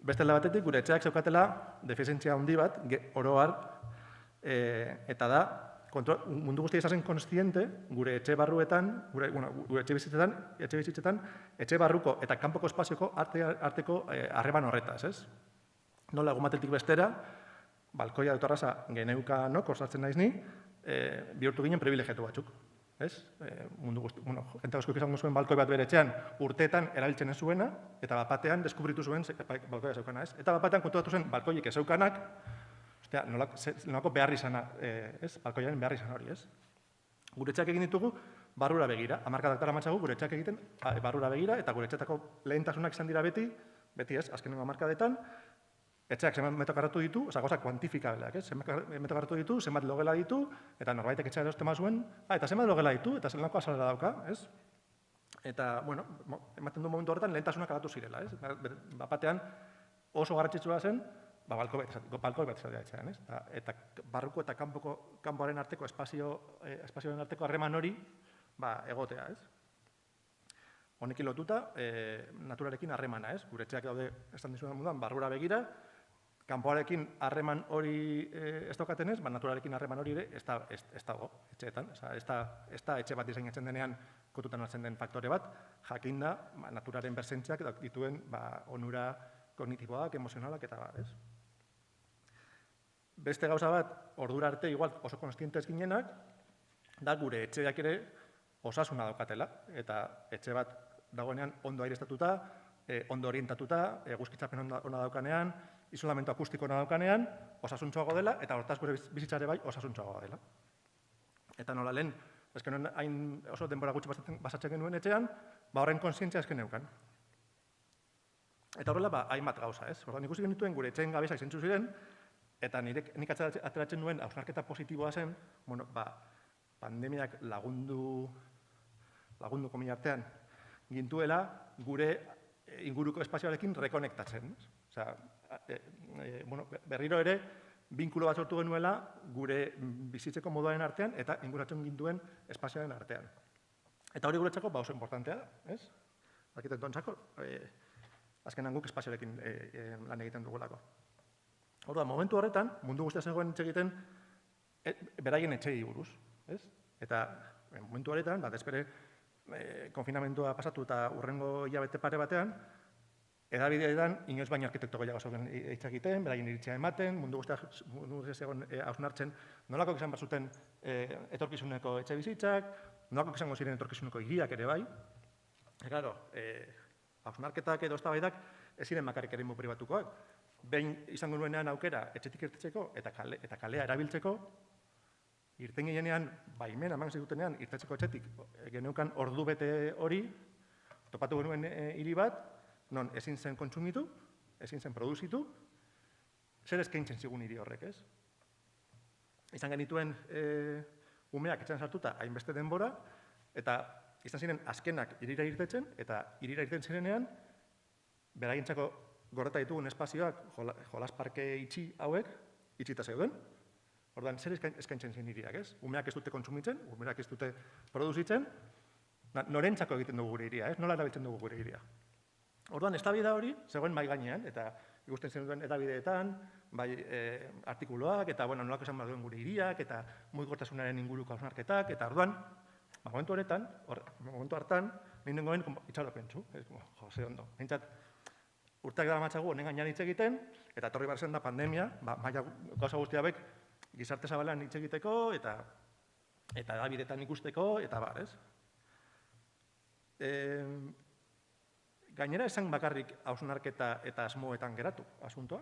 E: Beste alde batetik, gure etxeak zeukatela defizientzia handi bat, oro har, eta da, mundu guztia izan zen konstiente, gure etxe barruetan, gure etxe bizitzetan, etxe barruko eta kanpoko espazioko arteko harreman horretaz, ez? Nola, egun batetik bestera, balkoia dut arraza geneukanok, osatzen naiz ni, bihurtu ginen privilegiatu batzuk. Jente asko izango zuen balkoi bat bere etxean urteetan erabiltzen ez zuena, eta batean deskubritu zuen balkoia zeukana, ez? Eta batean kontuatu zen balkoiek ez zeukanak, nolako behar izana, balkoiaren behar izan hori, ez? Gure etxeak egin ditugu barrura begira, hamarkadak daramatzagu gure etxeak egiten barrura begira, eta gure etxeetako lehentasunak izan dira beti ez, azkenengo hamarkadetan, etxeak zenbat metro karratu ditu, gauza kuantifikableak, zenbat metro karratu ditu, zenbat logela ditu, eta norbaitek etxea erosten bazuen, eta zenbat logela ditu, eta zelako azalera dauka, ez? Eta, ematen du momentu horretan lehentasunak aldatu zirela, ez? Batean oso garrantzitsua zen, balkoi bat izatea etxean, ez? Eta barruko eta kanpoaren arteko espazioaren arteko harreman hori egotea, ez? Honekin lotuta, naturarekin harremana, ez? Gure etxeak daude, esan dizudan moduan, barrura begira, kanpoarekin harreman hori ez daukaten ez, naturarekin harreman hori ere ez dago etxeetan. Ez da etxe bat diseinatzen denean kontutan hartzen den faktore bat, jakinda naturaren bersentziak dituen onura kognitiboak, emozionalak eta ez. Beste gauza bat, ordura arte igual oso konstiente ez ginenak, da gure etxeak ere osasuna daukatela, eta etxe bat dagoenean ondo aireztatuta, ondo orientatuta, eguzkitzapen ona daukanean, isolamentu akustiko ona daukanean, osasuntxoago dela, eta hortaz gure bizitzare bai osasuntxoago dela. Eta nola lehen, ezken hain oso denbora gutxi basatzen genuen etxean, horren konsientzia ezken neukan. Eta horrela, hainbat gauza, ez? Orduan ikusi genituen gure etxeen gabezak zentzu ziren, eta nik ateratzen duen hausnarketa positiboa zen, pandemiak lagundu komila artean gintuela gure inguruko espazioarekin rekonektatzen. Berriro ere, binkulo bat sortu genuela gure bizitzeko moduaren artean eta inguratzen gintuen espazioaren artean. Eta hori guretzako oso importantea da, ez? Arkitektontzako, azkenan guk espazioarekin lan egiten dugulako. Orduan, momentu horretan, mundu guztia zegoen hitz egiten beraien etxei buruz, ez? Eta momentu horretan, desbere konfinamentua pasatu eta urrengo hilabete pare batean, Edabideetan, inoiz baino arkitekto gehiago zegoen hitz egiten, beraien iritzia ematen, mundu guztiak hausnartzen, nolako izan behar zuten etorkizuneko etxe bizitzak, nolako izango ziren etorkizuneko hiriak ere bai. Claro, hausnarketak edo eztabaidak ez ziren bakarrik eremu pribatukoak. Behin izango nuenean aukera etxetik irtetzeko eta kalea erabiltzeko, irten ginean, baimena eman zigutenean, irtetzeko etxetik, geneukan ordu bete hori, topatu genuen hiri bat, non ezin zen kontsumitu, ezin zen produzitu, zer eskaintzen zigun hiri horrek, ez? Izan genituen umeak etxean sartuta hainbeste denbora, eta izan ziren azkenak hirira irtetzen, eta hirira irten zirenean, beraientzako goreta ditugun espazioak, jolas parke itxi hauek, itxita zeuden. Orduan, zer eskaintzen zen hiriak, ez? Umeak ez dute kontsumitzen, umeak ez dute produzitzen, norentzako egiten dugu gure hiria, ez? Nola erabiltzen dugu gure hiria. Orduan, eztabaida hori zegoen mahai gainean, eta ikusten zenuten edabideetan, bai artikuluak, eta nolako esan behar duen gure hiriak, eta mugikortasunaren inguruko hausnarketak, eta orduan, momentu hartan, nire nengoen itxaropentsu, ze ondo. Nintzat, urteak dara matzagu honen gainean hitz egiten, eta etorri behar zen da pandemia, maila gauza guzti hauek gizarte zabalean hitz egiteko, eta edabideetan ikusteko, eta bar, ez? Gainera esan bakarrik hausnarketa eta asmoetan geratu asuntoa.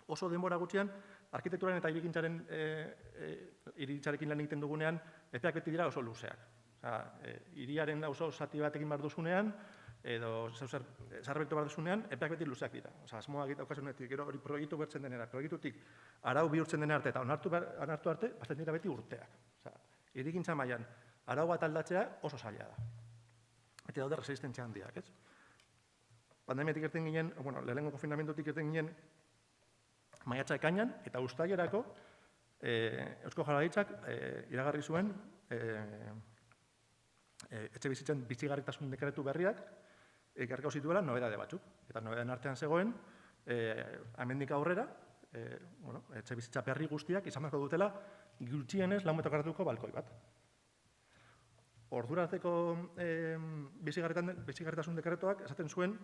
E: Oso denbora gutxian, arkitekturaren eta iritzarekin lan egiten dugunean, epeak beti dira oso luzeak. Hiriaren oso zati bat egin behar duzunean, edo zerbait behar duzunean, epeak beti luzeak dira. Asmoa daukasunetik, gero hori proiektu bertzen denera, proiektutik arau bihurtzen dena arte eta onartu arte, bazten dira beti urteak. Hirigintza mailan arau bat aldatzea oso zaila da. Eta daude resistentzia handiak, ez? Pandemiatik irten ginen, lehenengo konfinamentutik irten ginen maiatza ekainan, eta uztailerako Eusko Jaurlaritzak iragarri zuen etxe bizitzen bizigarritasun dekretu berriak ekarriko zituela nobedade batzuk. Eta nobedaden artean zegoen, hemendik aurrera, etxe bizitza berri guztiak izan beharko dutela gutxienez 4 metro karratuko balkoi bat. Ordura arteko bizigarritasun dekretuak esaten zuen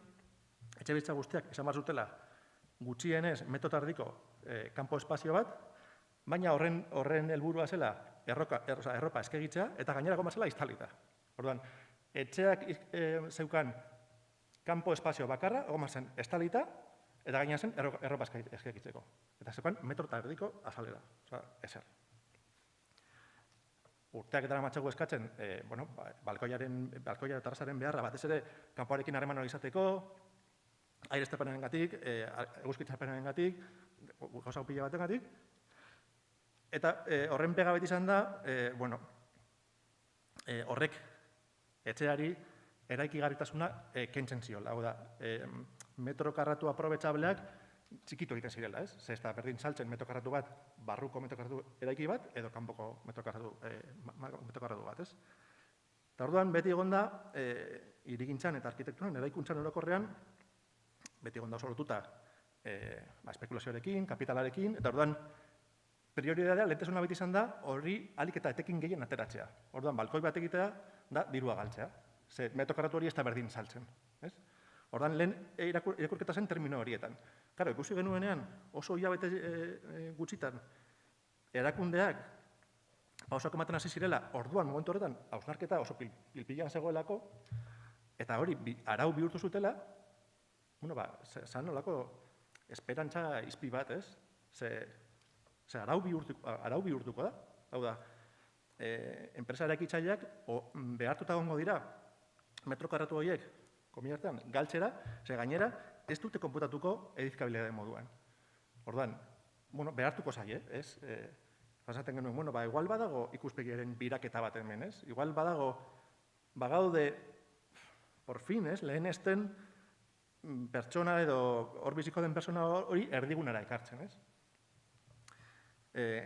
E: etxe bizitza guztiak izan behar zutela gutxienez metro tardiko kanpo espazio bat, baina horren helburua zela erropa eskegitzea eta gainerako mazela instalita. Orduan, etxeak zeukan kanpo espazio bakarra, zen estalita, eta gaina zen erropa eskegitzeko. Eta zeukan metro tardiko azalera, ezer. Urteak eta matzago eskatzen, balkoia terrazaren beharra, batez ere, kanpoarekin harreman hori izateko, aire estepenaren gatik, eguzkitzapenaren gatik, gauza pila baten gatik, eta horren pega beti izan da, horrek etxeari eraikigarritasuna kentzen ziola. Hau da, metro karratu aprobetxableak txikitu egiten zirela, ez? Ze ez da berdin saltzen metro karratu bat, barruko metro karratu eraiki bat, edo kanpoko metro karratu bat, ez? Eta orduan, beti egon da, hirigintzan eta arkitekturan, eraikuntzan orokorrean, beti egon da oso lotuta espekulazioarekin, kapitalarekin, eta orduan, prioridadea lehentasuna beti izan da, horri alik eta etekin gehien ateratzea. Orduan, balkoi bat egitea da dirua galtzea. Ze metro karratu hori ez da berdin saltzen, ez? Orduan, lehen irakurketa zen termino horietan. Karo, ikusi genuenean oso hilabete gutxitan erakundeak pausak ematen hasi zirela, orduan momentu horretan hausnarketa oso pilpilan zegoelako, eta hori arau bihurtu zutela, zan nolako esperantza izpi bat, ez? Ze arau bihurtuko da. Hau da, enpresa eraikitzaileak behartuta egongo dira metro karratu horiek, komilartean, galtzera, ze gainera ez dute konputatuko edifkabilitate moduan. Orduan, behartuko zaie, ez? Pasaten genuen, igual badago ikuspegiaren biraketa bat hemen, ez? Igual bagaude, por fin, ez? Lehenesten pertsona edo hor biziko den pertsona hori erdigunera ekartzen, ez?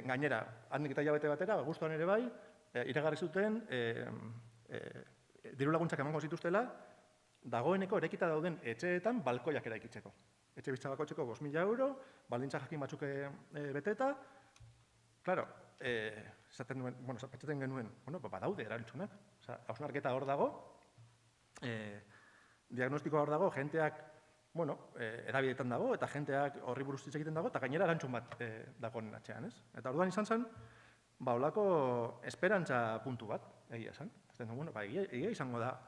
E: Gainera, handik eta hilabete batera, guztuan ere bai, iragarri zuten, diru laguntzak emango zituztela, dagoeneko eraikita dauden etxeetan balkoiak eraikitzeko. Etxe bizitza bakoitzeko 5.000 euro, baldintza jakin batzuk beteta, klaro, pentsatzen genuen, badaude erantzunak, hausnarketa hor dago, diagnostikoa hor dago, jenteak edabideetan dago, eta jenteak horri buruz hitz egiten dago, eta gainera erantzun bat dagoen atzean, ez? Eta orduan izan zen, holako esperantza puntu bat, egia esan. Egia izango da,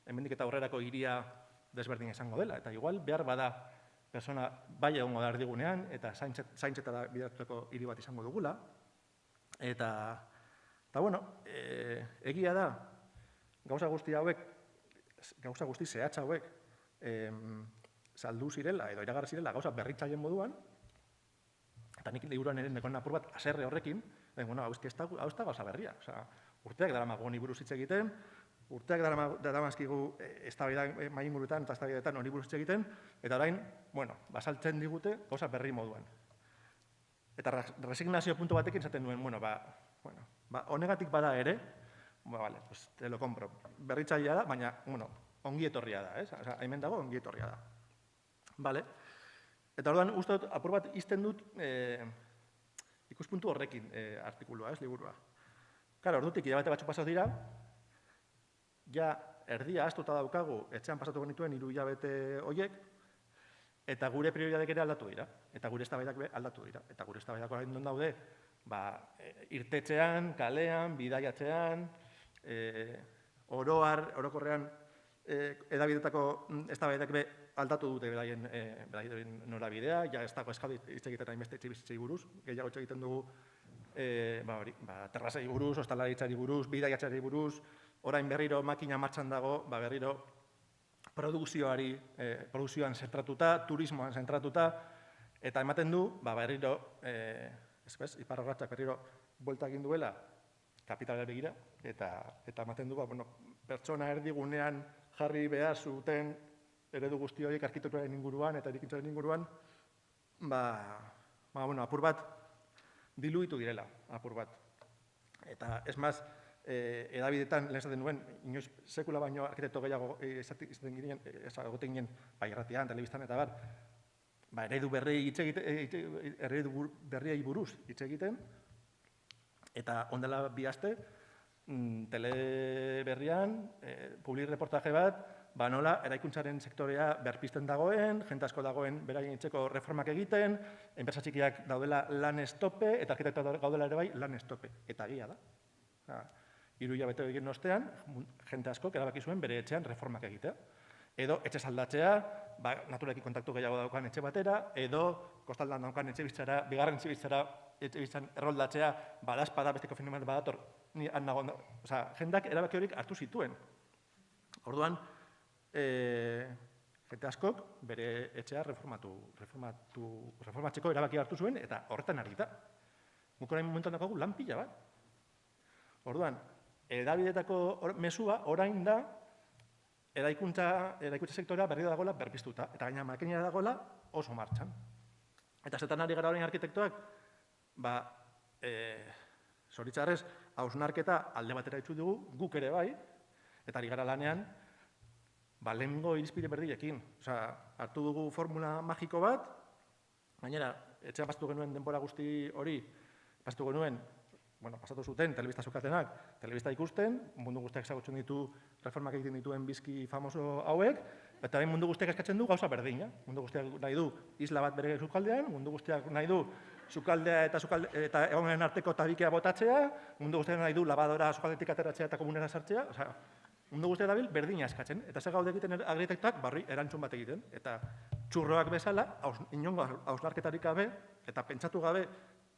E: hemendik eta aurrerako hiria desberdin izango dela, eta igual behar bada persona bai egongo da erdigunean, eta zaintzetara bideratuko hiri bat izango dugula. Eta egia da, gauza guzti zehatz hauek saldu zirela edo iragarri zirela gauza berritzaileen moduan, eta nik liburuan ere nekoen apur bat haserre horrekin, hau ez da gauza berria. Urteak daramago honi buruz hitz egiten, urteak daramazkigu mahai inguruetan eta eztabaidetan honi buruz hitz egiten, eta orain, basaltzen digute gauza berri moduan. Eta resignazio puntu batekin esaten duen, honegatik bada ere, te lo compro. Berritzailea da, baina, ongi etorria da, ez? Hemen dago, ongi etorria da. Bale? Eta orduan, uste dut, apur bat izten dut ikuspuntu horrekin artikulua, ez, liburua. Karo, ordutik, hilabete batzu pasatu dira, ja, erdia astuta daukagu, etxean pasatu genituen 3 hilabete horiek, eta gure prioridadek ere aldatu dira, eta gure eztabaidak aldatu dira. Eta gure eztabaidak orain non daude, irtetxean, kalean, bidaiatzean, orokorrean edabidetako eztabaidak aldatu dute beraien norabidea, ja ez dago eskadu hitz egiten hainbeste etxebizitzei buruz, gehiago hitz egiten dugu terrazei buruz, ostalaritzari buruz, bidaiatzeari buruz, orain berriro makina martxan dago, berriro produkzioan zentratuta, turismoan zentratuta, eta ematen du, berriro, Iparrorratzak berriro buelta egin duela kapitalera begira, eta ematen du, pertsona erdigunean jarri behar zuten eredu guzti horiek arkitekturaren inguruan eta erikintzaren inguruan, apur bat diluitu direla, apur bat. Eta, ez maz, edabidetan, lehen esaten duen, inoiz sekula baino arkitekto gehiago egoten ginen, irratian, telebistan eta eredu berriei buruz hitz egiten, eta ondela bi aste, teleberrian, publik reportaje bat, nola eraikuntzaren sektorea berpizten dagoen, jente asko dagoen beraien etxeko reformak egiten, enpresa txikiak daudela lan estope, eta arkitektoak gaudela ere bai lan estope. Eta egia da. 3 hilabete egin ostean, jente askok erabaki zuen bere etxean reformak egitea. Edo etxe saldatzea, naturekin kontaktu gehiago daukan etxe batera, edo kostaldan daukan etxe bizitzara, bigarren etxe bizitzan erroldatzea, badazpada besteko fenomen badator, ni han nago, jendak erabaki horiek hartu zituen. Orduan, jente askok bere etxea reformatzeko erabaki hartu zuen, eta horretan ari da. Guk orain momentuan daukagu lan pila bat. Orduan, edabidetako mesua orain da eraikuntza sektorea berri dagoela berpiztuta, eta gaina makina dagoela oso martxan. Eta zetan ari gara orain arkitektoak, zoritzarrez, hausnarketa alde batera itxu dugu, guk ere bai, eta ari gara lanean, lehengo irizpide berdiekin. Hartu dugu formula magiko bat, gainera, etxean pasatu genuen denbora guzti hori, pasatu genuen, pasatu zuten, telebista zukatenak, telebista ikusten, mundu guztiak ezagutzen ditu reformak egiten dituen bizki famoso hauek, eta mundu guztiak eskatzen du gauza berdina. Mundu guztiak nahi du isla bat bere sukaldean, mundu guztiak nahi du sukaldea eta egonen arteko tabikea botatzea, mundu guztiak nahi du lavadora sukaldetik ateratzea eta komunera sartzea, mundu guztiak dabil berdina eskatzen. Eta ze gaude egiten arkitektoak erantzun bat egiten. Eta txurroak bezala, inongo hausnarketarik gabe, eta pentsatu gabe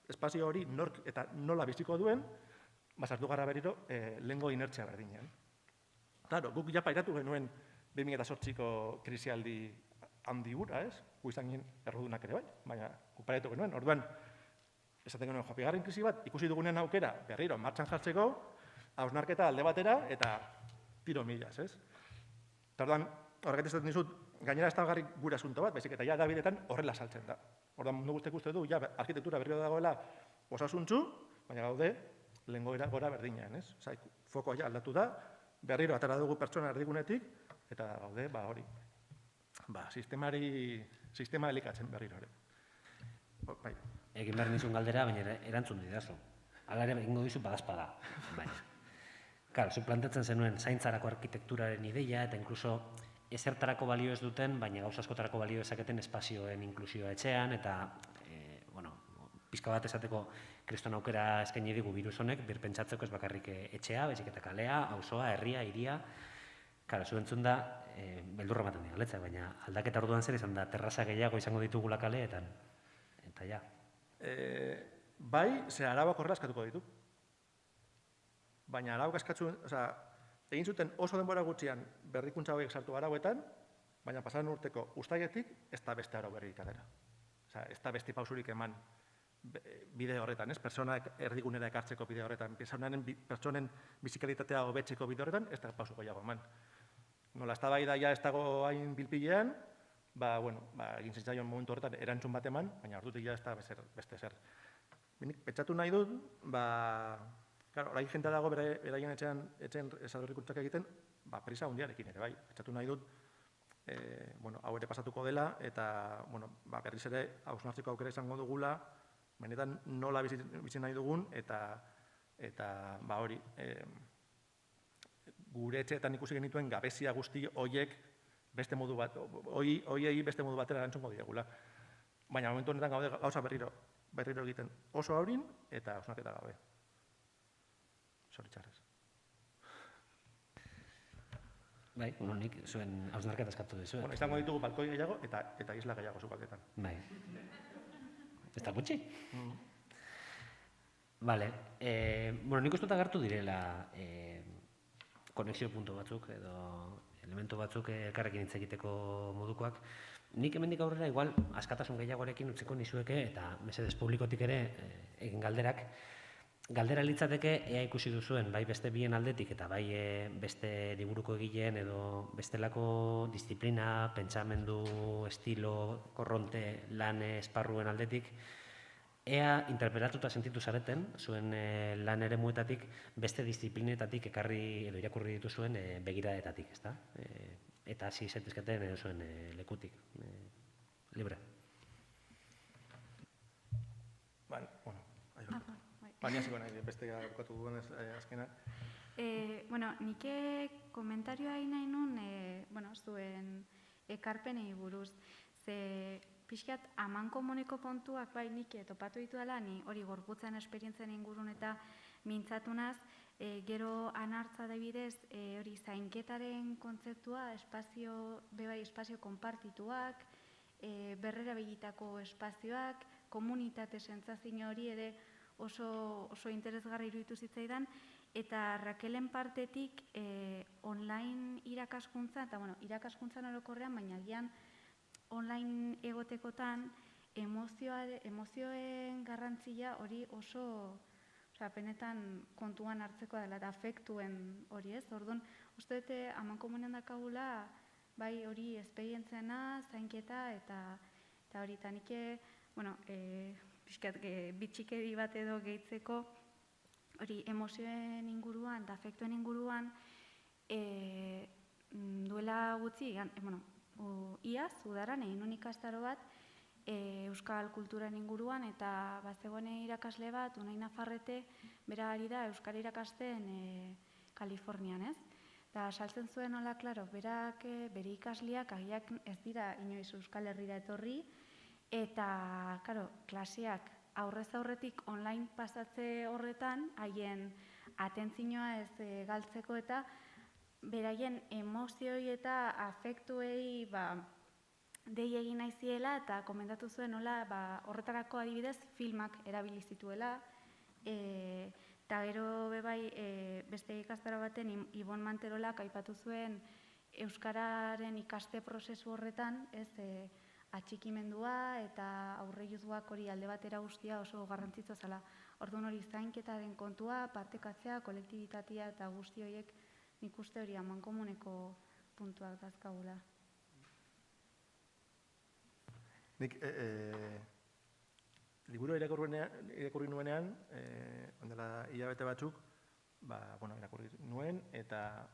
E: espazio hori nork eta nola biziko duen, sartu gara berriro lehengo inertzia berdinean. Claro, guk ja pairatu genuen 2008ko krisialdi handi gura, ez? Gu izan ginen errodunak ere bai, baina guk pairatu genuen. Orduan, esaten genuen bigarren krisi bat, ikusi dugunean aukera berriro martxan jartzeko, hausnarketa alde batera eta tiro milaz, ez? Eta orduan, horregatik esaten dizut, gainera ez da gure asunto bat, baizik eta ja edabidetan horrela saltzen da. Orduan, mundu guztiak uste du, ja, arkitektura berriro dagoela osasuntzu, baina gaude, lehengo gora berdinean, ez? Fokoa ja aldatu da, berriro atera dugu pertsona erdigunetik, eta gaude, hori, sistema elikatzen berriro ere.
B: Egin behar nizun galdera, baina erantzun didazu. Hala ere egingo dizu badazpada. Claro, zu planteatzen zenuen zaintzarako arkitekturaren ideia, eta inkluso ezertarako balio ez duten, baina gauza askotarako balio ezaketen espazioen inklusioa etxean, eta, pizka bat esateko kriston aukera eskaini digu birus honek, birpentsatzeko ez bakarrik etxea, baizik eta kalea, auzoa, herria, hiria. Karo, zu entzun da, beldurra ematen dira, letza, baina aldaketa orduan zer izan da, terraza gehiago izango ditugula kaleetan, eta ja.
E: Bai, ze Arabak horrela eskatuko ditu. Baina Arabak egin zuten oso denbora gutxian berrikuntza horiek sartu arauetan, baina pasaren urteko uztailetik ez da beste arau berririk atera. Ez da beste pausurik eman bide horretan, pertsonak erdigunera ekartzeko bide horretan, pertsonen bizikalitatea hobetzeko bide horretan, ez da pausu gehiago eman. Nola, eztabaida ja ez dago hain bilpilean, egin zintzaion momentu horretan erantzun bat eman, baina ordutik ja ez da beste zer. Pentsatu nahi dut, orain jendea dago beraien etxean berrikuntzak egiten, prisa hundiarekin ere, bai. Pentsatu nahi dut, hau ere pasatuko dela, eta berriz ere hausnartzeko aukera izango dugula, benetan nola bizi nahi dugun, eta hori, gure etxeetan ikusi genituen gabezia guzti horiek beste modu bat, horiei beste modu batera erantzungo diegula. Baina momentu honetan gaude gauza berriro egiten oso aurin eta hausnarketa gabe. Zoritxarrez.
B: Bai, nik zuen hausnarketa eskatu dizuet.
E: Izango ditugu balkoi gehiago eta isla gehiago zukaldetan.
B: Bai. Ez da gutxi? Bale. Nik uste dut agertu direla konexio puntu batzuk edo elementu batzuk elkarrekin hitz egiteko modukoak. Nik hemendik aurrera igual askatasun gehiagoarekin utziko nizueke eta mesedez publikotik ere egin galderak. Galdera litzateke ea ikusi duzuen, bai beste bien aldetik eta bai beste liburuko egileen edo bestelako disiplina, pentsamendu, estilo, korronte, lan esparruen aldetik, ea interpelatuta sentitu zareten, zuen lan eremuetatik beste disiplinetatik ekarri edo irakurri dituzuen begiraetatik, ezta? Eta hasi zaitezketen zuen lekutik. Libre.
E: Baina ziko nahi, beste bukatu duen azkenak.
D: Nik komentarioa nahi nun, zuen ekarpenei buruz. Ze pixkat amankomuneko puntuak bai nik topatu ditu dela, ni hori gorputzen esperientzien ingurun eta mintzatunaz, gero anartza adibidez, hori zainketaren kontzeptua, espazio konpartituak, berrera begitako espazioak, komunitate sentsazio hori ere oso interesgarri iruditu zitzaidan, eta Rakelen partetik online irakaskuntza, eta irakaskuntzan orokorrean, baina agian online egotekotan emozioen garrantzia hori oso benetan kontuan hartzeko dela, eta afektuen hori ez. Orduan, uste dute amankomunean dakagula, bai hori esperientziana, zainketa, eta hori, eta nik, pixkat, bitxikeri bat edo gehitzeko, hori emozioen inguruan, eta afektuen inguruan, duela gutxi, iaz, udaran, egin nun ikastaro bat, euskal kulturan inguruan, eta bazegoen irakasle bat, Unai Nafarrete, bera ari da euskara irakasten Kalifornian, ez? Eta saltzen zuen hola, klaro, berak, bere ikasleak, agiak ez dira inoiz Euskal Herrira etorri, eta, klaro, klaseak aurrez aurretik online pasatze horretan, haien atentzioa ez galtzeko eta beraien emozioi eta afektuei dei egin nahi ziela, eta komentatu zuen hola, horretarako adibidez filmak erabili zituela, eta gero bebai beste ikastaro baten Ibon Manterolak aipatu zuen euskararen ikaste prozesu horretan, ez atxikimendua eta aurreiuzgoak hori alde batera guztia oso garrantzitsua zela. Orduan hori zainketaren kontua, partekatzea, kolektibitatea eta guzti horiek nik uste hori amankomuneko puntuak dazkagula.
E: Nik liburu irakurri nuenean, ondela hilabete batzuk, irakurri nuen, eta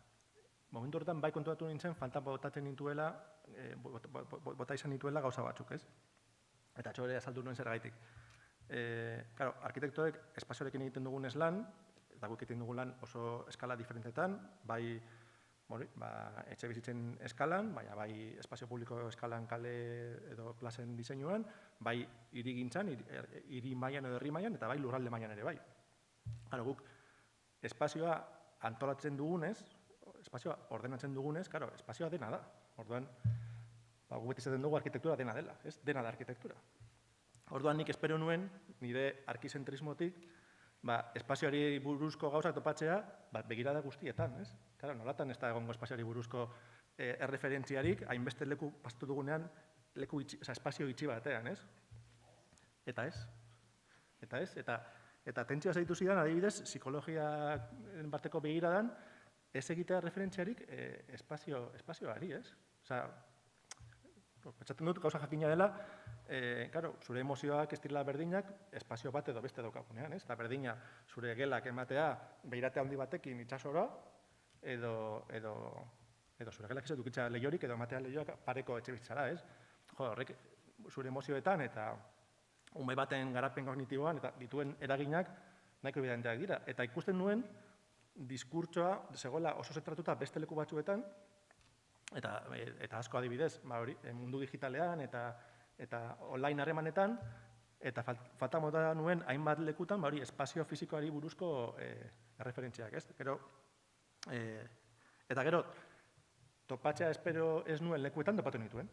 E: momentu horretan bai kontuatu nintzen, falta botatzen nintuela, bota izan nituela gauza batzuk, ez? Eta txore azaldu nuen zergaitik. Claro, arkitektoek espazioarekin egiten dugun lan, eta guk egiten dugun lan oso eskala diferentetan, bai etxe bizitzen eskalan, baina bai espazio publiko eskalan kale edo plazen diseinuan, bai hirigintzan, hiri mailan edo herri mailan, eta bai lurralde mailan ere bai. Guk espazioa antolatzen dugunez, espazioa ordenatzen dugunez, espazioa dena da. Orduan, guk beti izaten dugu arkitektura dena dela, dena da arkitektura. Orduan nik espero nuen, nire arkizentrismotik, espazioari buruzko gauzak topatzea, begirada guztietan, ez? Nolatan ez da egongo espazioari buruzko erreferentziarik, hainbeste leku pasatu dugunean, espazio itxi batean, ez? Eta ez. Eta tentzioa zaitu zidan, adibidez, psikologiaren bateko begiradan, ez egitea referentziarik espazioari, ez? Pentsatzen dut, gauza jakina dela, zure emozioak ez direla berdinak, espazio bat edo beste daukagunean, ez? Eta berdina, zure gelak ematea, behirate handi batekin itsasora, edo zure gelak ez edukitza lehiorik, edo ematea lehioak pareko etxe bizitzara, ez? Horrek, zure emozioetan eta ume baten garapen kognitiboan, eta dituen eraginak nahiko evidenteak dira. Eta ikusten nuen, diskurtsoa zegoela oso zentratuta beste leku batzuetan, eta asko adibidez, mundu digitalean eta online harremanetan, eta falta mota nuen hainbat lekutan, espazio fisikoari buruzko erreferentziak, ez? Eta gero, topatzea espero ez nuen lekuetan topatu nituen.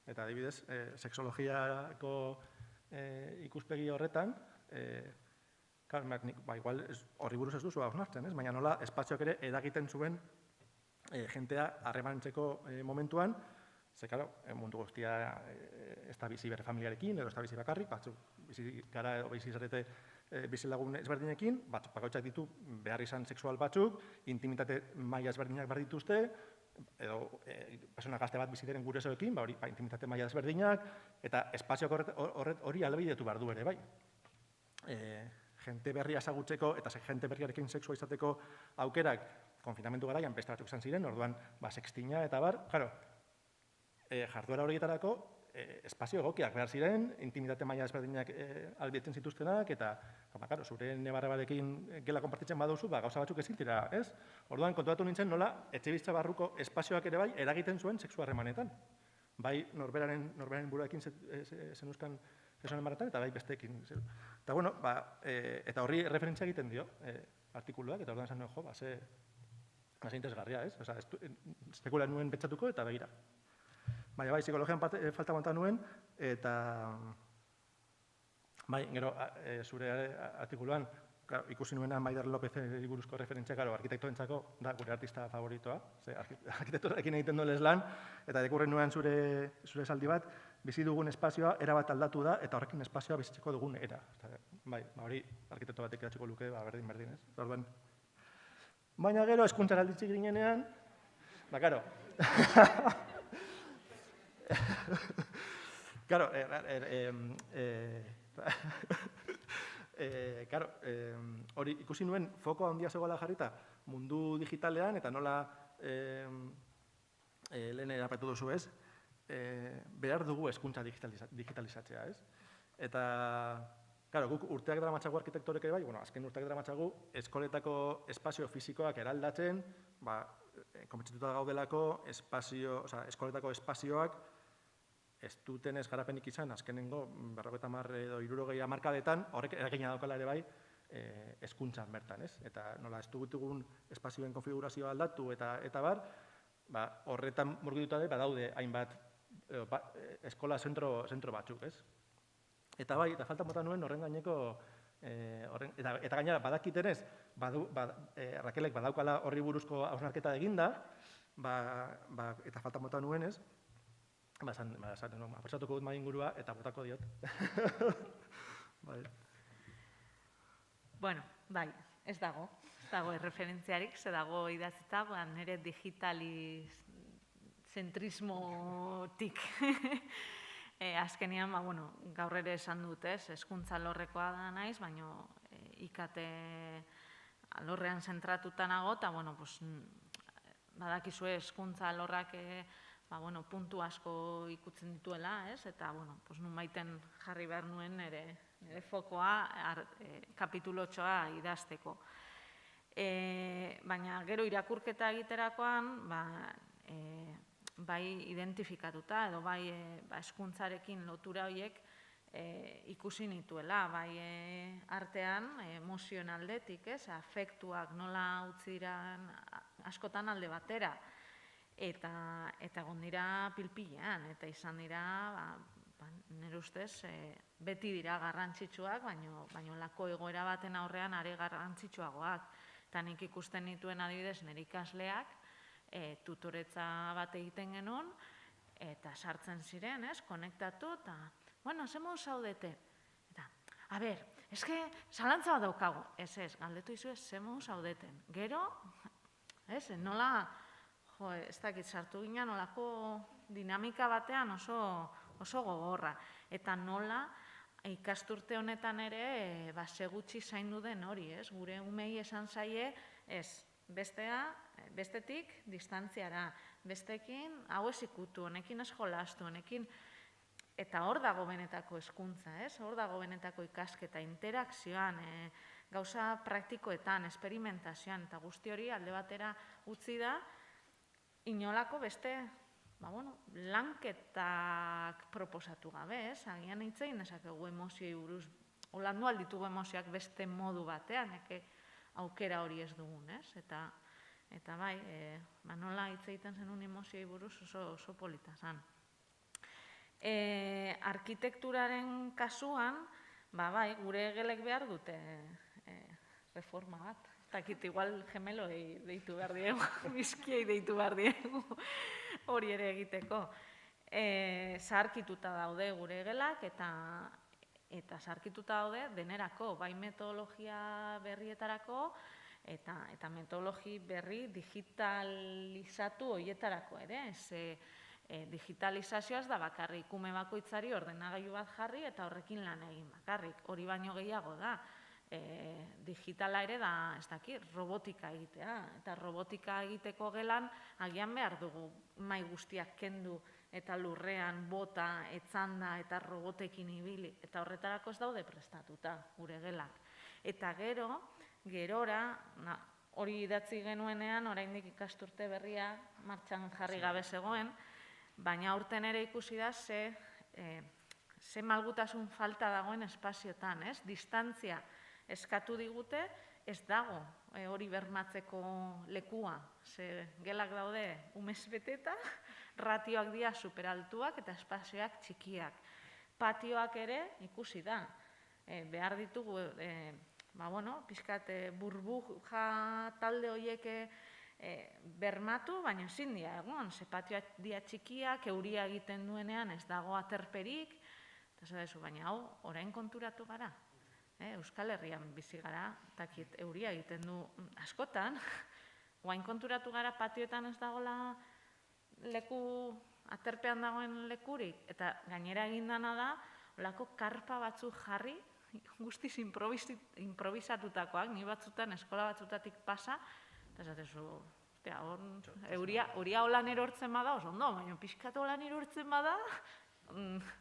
E: Eta adibidez, sexologiako ikuspegi horretan, igual horri buruz ez duzu hausnartzen, baina nola espazioak ere eragiten zuen jentea harremantzeko momentuan, ze, mundu guztia ez da bizi bere familiarekin, edo ez da bizi bakarrik, batzuk bizi gara edo bizi zarete bizilagun ezberdinekin, bakoitzak ditu behar izan sexual batzuk, intimitate maila ezberdinak behar dituzte, edo persona gazte bat bizi diren guresoekin, intimitate maila ezberdinak, eta espazioak hori albidetu behar du ere, bai. Jente berria ezagutzeko eta jente berriarekin sexua izateko aukerak konfinamentu garaian beste batzuk izan ziren, orduan sextina eta bar, jarduera horietarako espazio egokiak behar ziren, intimitate maila ezberdinak albidetzen zituztenak, eta zure nebarrebarekin gela konpartitzen baduzu, gauza batzuk ezin dira, ez? Orduan kontuatu nintzen nola etxebizitza barruko espazioak ere bai eragiten zuen sexu harremanetan. Bai norberaren buruarekin zenuzkan sesuaren barretan, eta bai besteekin. Eta horri referentzia egiten dio artikuluak, eta orduan esan nuen, ze interesgarria, ez? Sekula nuen pentsatuko eta begira. Baina bai, psikologian falta monta nuen, eta gero, zure artikuluan, ikusi nuena Maider Lópezeri buruzko referentzia, arkitektoentzako da gure artista favoritoa, arkitektorekin egiten duelez lan, eta dekurren nuen zure esaldi bat, bizi dugun espazioa erabat aldatu da, eta horrekin espazioa bizitzeko dugun era. Hori arkitekto batek edatxiko luke, berdin, ez? Baina gero, hezkuntzara alditzik ginenean, hori ikusi nuen foko handia zegoela jarrita mundu digitalean, eta nola lehen erapatu duzu ez, behar dugu hezkuntza digitalizatzea, ez? Eta, guk urteak daramatzagu arkitektorek ere bai, azken urteak daramatzagu eskoletako espazio fisikoak eraldatzen, konbentzituta gaudelako eskoletako espazioak ez duten ez garapenik izan, azkenengo 50 edo 60 hamarkadetan, horrek eragina daukala ere bai, hezkuntzan bertan, ez? Eta nola ez dugun espazioen konfigurazioa aldatu eta bar, horretan murgilduta badaude hainbat eskola zentro batzuk, ez? Eta bai, eta falta mota nuen horren gaineko, eta gainera badakitenez, Rakelek badaukala horri buruzko hausnarketa eginda, eta falta mota nuen ez, apertsatuko dut mai ingurua eta botako diot.
C: Bueno, bai, ez dago erreferentziarik, ze dago idazita, nire digitalizentrismotik. Azkenean, gaur ere esan dut, hezkuntza alorrekoa da naiz, baina IKT alorrean zentratuta nago, eta badakizue hezkuntza alorrak puntu asko ikutzen dituela, eta nun baiten jarri behar nuen nire fokoa kapitulotxoa idazteko. Baina gero irakurketa egiterakoan, bai identifikatuta edo bai hezkuntzarekin lotura horiek ikusi nituela, bai artean, emozioen aldetik, afektuak nola utzi diran askotan alde batera, eta egon dira pilpilean, eta izan dira, nire ustez, beti dira garrantzitsuak, baina lako egoera baten aurrean are garrantzitsuagoak. Eta nik ikusten nituen adibidez nire ikasleak, tutoretza bat egiten genuen, eta sartzen ziren, konektatu, eta, bueno, ze modu zaudete? Eta, a ber, eske, zalantza bat daukagu. Ez, galdetu izu ze modu zaudeten. Gero, nola, ez dakit sartu ginen, nolako dinamika batean oso gogorra. Eta nola, ikasturte honetan ere, segutxi zaindu den hori, gure umei esan zaie, bestetik distantziara, bestekin hau ez ikutu, honekin ez jolastu, honekin, eta hor dago benetako hezkuntza, hor dago benetako ikasketa, interakzioan, gauza praktikoetan, esperimentazioan, eta guzti hori alde batera utzi da, inolako beste, lanketak proposatu gabe, agian hitzein dezakegu emozioi buruz, holandu alditugu emozioak beste modu batean, aukera hori ez dugun, eta bai, nola hitz egiten zenun emozioi buruz oso polita zan. Arkitekturaren kasuan, bai, gure gelek behar dute reforma bat. Takit, igual gemeloi deitu behar diegu, bizkiei deitu behar diegu, hori ere egiteko. Zaharkituta daude gure gelak, eta zaharkituta daude denerako, bai metodologia berrietarako, eta metodologi berri digitalizatu horietarako ere. Digitalizazioaz da bakarrik, ume bakoitzari ordenagailu bat jarri eta horrekin lan egin bakarrik. Hori baino gehiago da. Digitala ere da, ez dakit, robotika egitea. Eta robotika egiteko gelan, agian behar dugu mai guztiak kendu eta lurrean bota, etzanda eta robotekin ibili. Eta horretarako ez daude prestatuta gure gelak. Eta gerora, hori idatzi genuenean, oraindik ikasturte berria martxan jarri gabe zegoen, baina aurten ere ikusi da ze malgutasun falta dagoen espaziotan, distantzia eskatu digute, ez dago hori bermatzeko lekua. Gelak daude umez beteta, ratioak dira superaltuak eta espazioak txikiak. Patioak ere ikusi da. Behar ditugu, pixkat burbuja talde horiek bermatu, baina ezin dira egon. Patioak dira txikiak, euria egiten duenean ez dago aterperik, baina hau, orain konturatu gara. Euskal Herrian bizi gara, takit, euria egiten du askotan, guain konturatu gara patioetan ez dagoela leku, aterpean dagoen lekurik, eta gainera egindana da, olako karpa batzuk jarri, guztiz improvisatutakoak, ni batzutan eskola batzutatik pasa, eta esatezu, euria holan erortzen bada, oso ondo, baina pixkatu holan erortzen bada,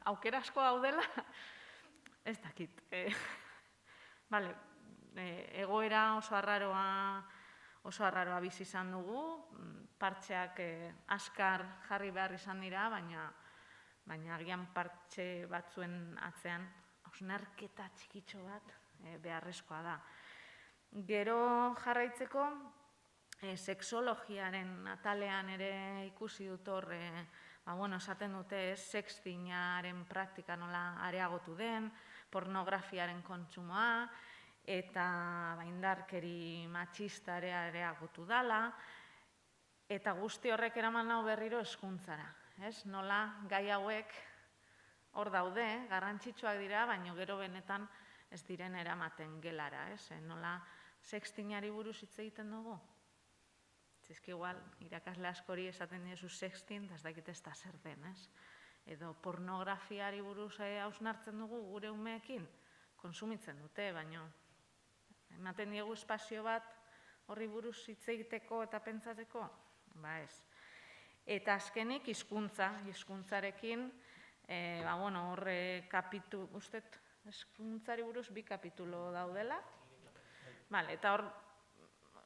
C: aukera asko daudela, ez dakit. Egoera oso arraroa bizi izan dugu, partxeak askar jarri behar izan dira, baina agian partxe batzuen atzean hausnarketa txikitxo bat beharrezkoa da. Gero jarraitzeko, sexologiaren atalean ere ikusi dut hor, esaten dute sextingaren praktika nola areagotu den, pornografiaren kontsumoa, eta indarkeri matxista ere areagotu dala, eta guzti horrek eraman nau berriro hezkuntzara. Nola gai hauek hor daude, garrantzitsuak dira, baina gero benetan ez diren eramaten gelara. Nola sextingari buruz hitz egiten dugu? Zizki igual, irakasle askori esaten diezu sexting, eta ez dakit ez da zer den, edo pornografiari buruz hausnartzen dugu gure umeekin, konsumitzen dute, baina ematen diegu espazio bat horri buruz hitz egiteko eta pentsatzeko, ez. Eta azkenik hizkuntzarekin, horre kapitulu, ustet, hizkuntzari buruz 2 kapitulu daudela, eta hor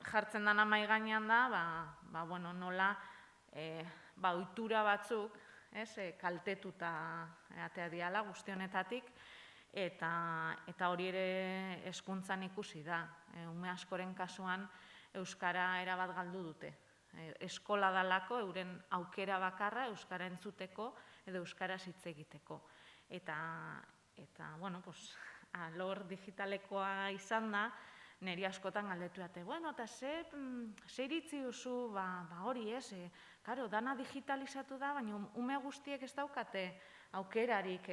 C: jartzen dana mahai gainean da, bueno, nola ohitura batzuk, kaltetuta atea diala guzti honetatik, eta hori ere hezkuntzan ikusi da. Ume askoren kasuan euskara erabat galdu dute. Eskola dalako euren aukera bakarra euskara entzuteko edo euskaraz hitz egiteko. Eta bueno, alor digitalekoa izan da, niri askotan galdetu dute, bueno, eta ze iritzi duzu, hori ez, karo, dana digitalizatu da, baina ume guztiek ez daukate aukerarik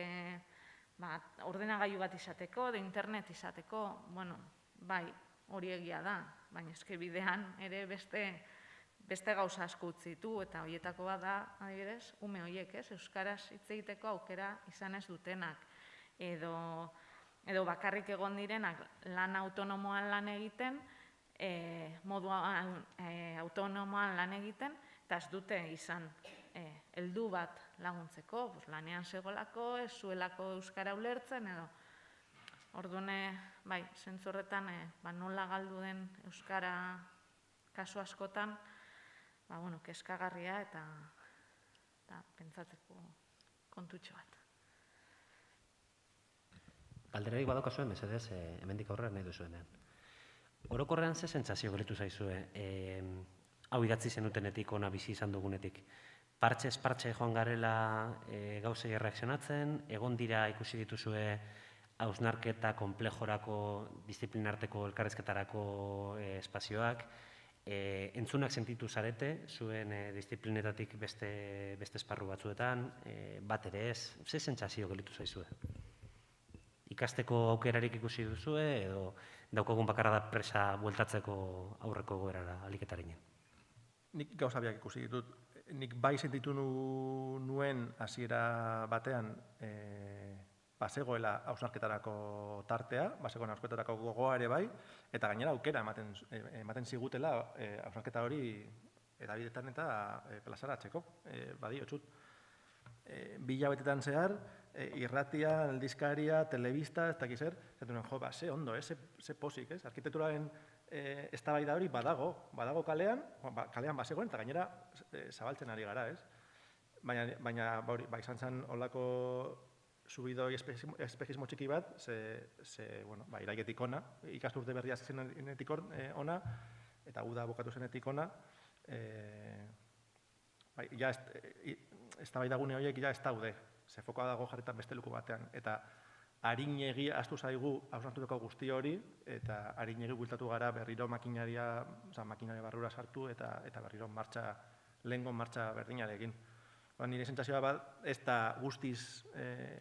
C: ordenagailu bat izateko, edo internet izateko, bueno, bai, hori egia da, baina eske bidean ere beste gauza asko utzi ditu, eta horietako bat da, adibidez, ume horiek, euskaraz hitz egiteko aukera izan ez dutenak, edo bakarrik egon direnak lan autonomoan lan egiten, modu autonomoan lan egiten, eta ez dute izan heldu bat laguntzeko, lanean segolako, ez zuelako euskara ulertzen, edo orduan, bai, zentzu horretan, nola galdu den euskara kasu askotan, bueno, kezkagarria eta pentsatzeko kontutxo bat.
B: Galderarik badaukazuen, mesedez, hemendik aurrera nahi duzuenean. Orokorrean ze sentsazio gelitu zaizue, hau idatzi zenutenetik, ona bizi izan dugunetik. Partxez partxe joan garela gauzei erreakzionatzen, egon dira ikusi dituzue hausnarketa konplejorako, disiplinarteko elkarrizketarako espazioak, entzunak sentitu zarete, zuen disiplinetatik beste esparru batzuetan, bat ere ez, ze sentsazio gelitu zaizue? Ikasteko aukerarik ikusi duzue, edo daukagun bakarra da presa bueltatzeko aurreko goerara aliketareinen?
E: Nik gauza biak ikusi ditut. Nik bai sentitu nuen hasiera batean bazegoela hausnarketarako tartea, bazegoen hausnarketarako gogoa ere bai, eta gainera aukera ematen zigutela hausnarketa hori edabidetan eta plazaratzeko, badiotzut. 2 hilabetetan zehar, irratia, aldizkaria, telebista, ez dakiz zer, ze ondo, ze posik, ez? Arkitekturaren eztabaida hori badago kalean, kalean bazegoen, eta gainera zabaltzen ari gara, ez? Baina izan zen holako subidoi espejismo txiki bat, irailetik ona, ikasturte berria zenetik ona, eta uda bukatu zenetik ona, eztabaidagune horiek ez daude, ze fokoa dago jarretan beste leku batean, eta arinegi astu zaigu hausnartutako guzti hori, eta arinegi bueltatu gara berriro makinaria barrura sartu, eta berriro lehengo martxa berdinarekin. Nire sentsazioa bat, ez da guztiz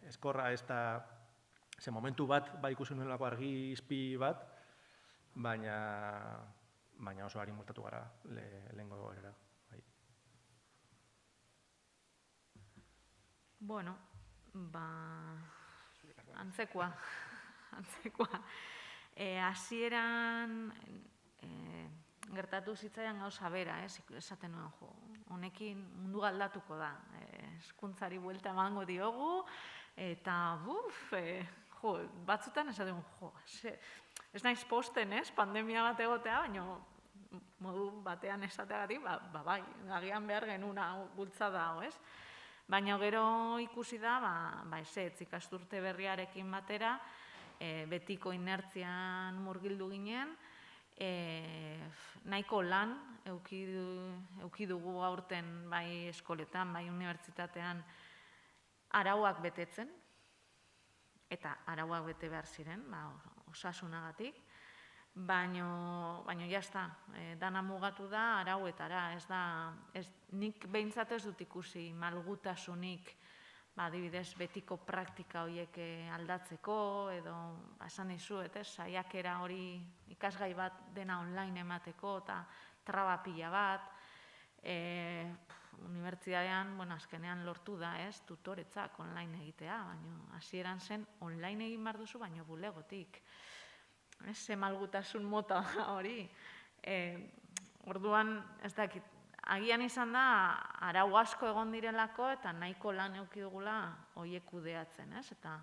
E: eskorra, ez da ze momentu bat, ikusi nuelako argi izpi bat, baina oso harin bueltatu gara lehengo goera.
C: Bueno, antzekoa. Hasieran gertatu zitzaidan gauza bera, esaten nuen, honekin mundu aldatuko da. Hezkuntzari buelta emango diogu, eta batzutan esaten ez naiz posten, pandemia bat egotea, baina modu batean esateagatik, bai, agian behar genuna bultzada hau, ez? Baina gero ikusi da, ezetz ikasturte berriarekin batera, betiko inertzian murgildu ginen, nahiko lan eduki dugu aurten bai eskoletan, bai unibertsitatean arauak betetzen, eta arauak bete behar ziren, osasunagatik, baina jazta, dana mugatu da arauetara, nik behintzat ez dut ikusi malgutasunik, adibidez, betiko praktika horiek aldatzeko, edo, esan dizuet, saiakera hori ikasgai bat dena online emateko, eta traba pila bat, unibertsitatean, azkenean lortu da, tutoretzak online egitea, baina hasieran zen online egin behar duzu, baina bulegotik. Ze malgutasun mota hori. Orduan, ez dakit, agian izan da, arau asko egon direlako eta nahiko lan eduki dugula horiek kudeatzen, eta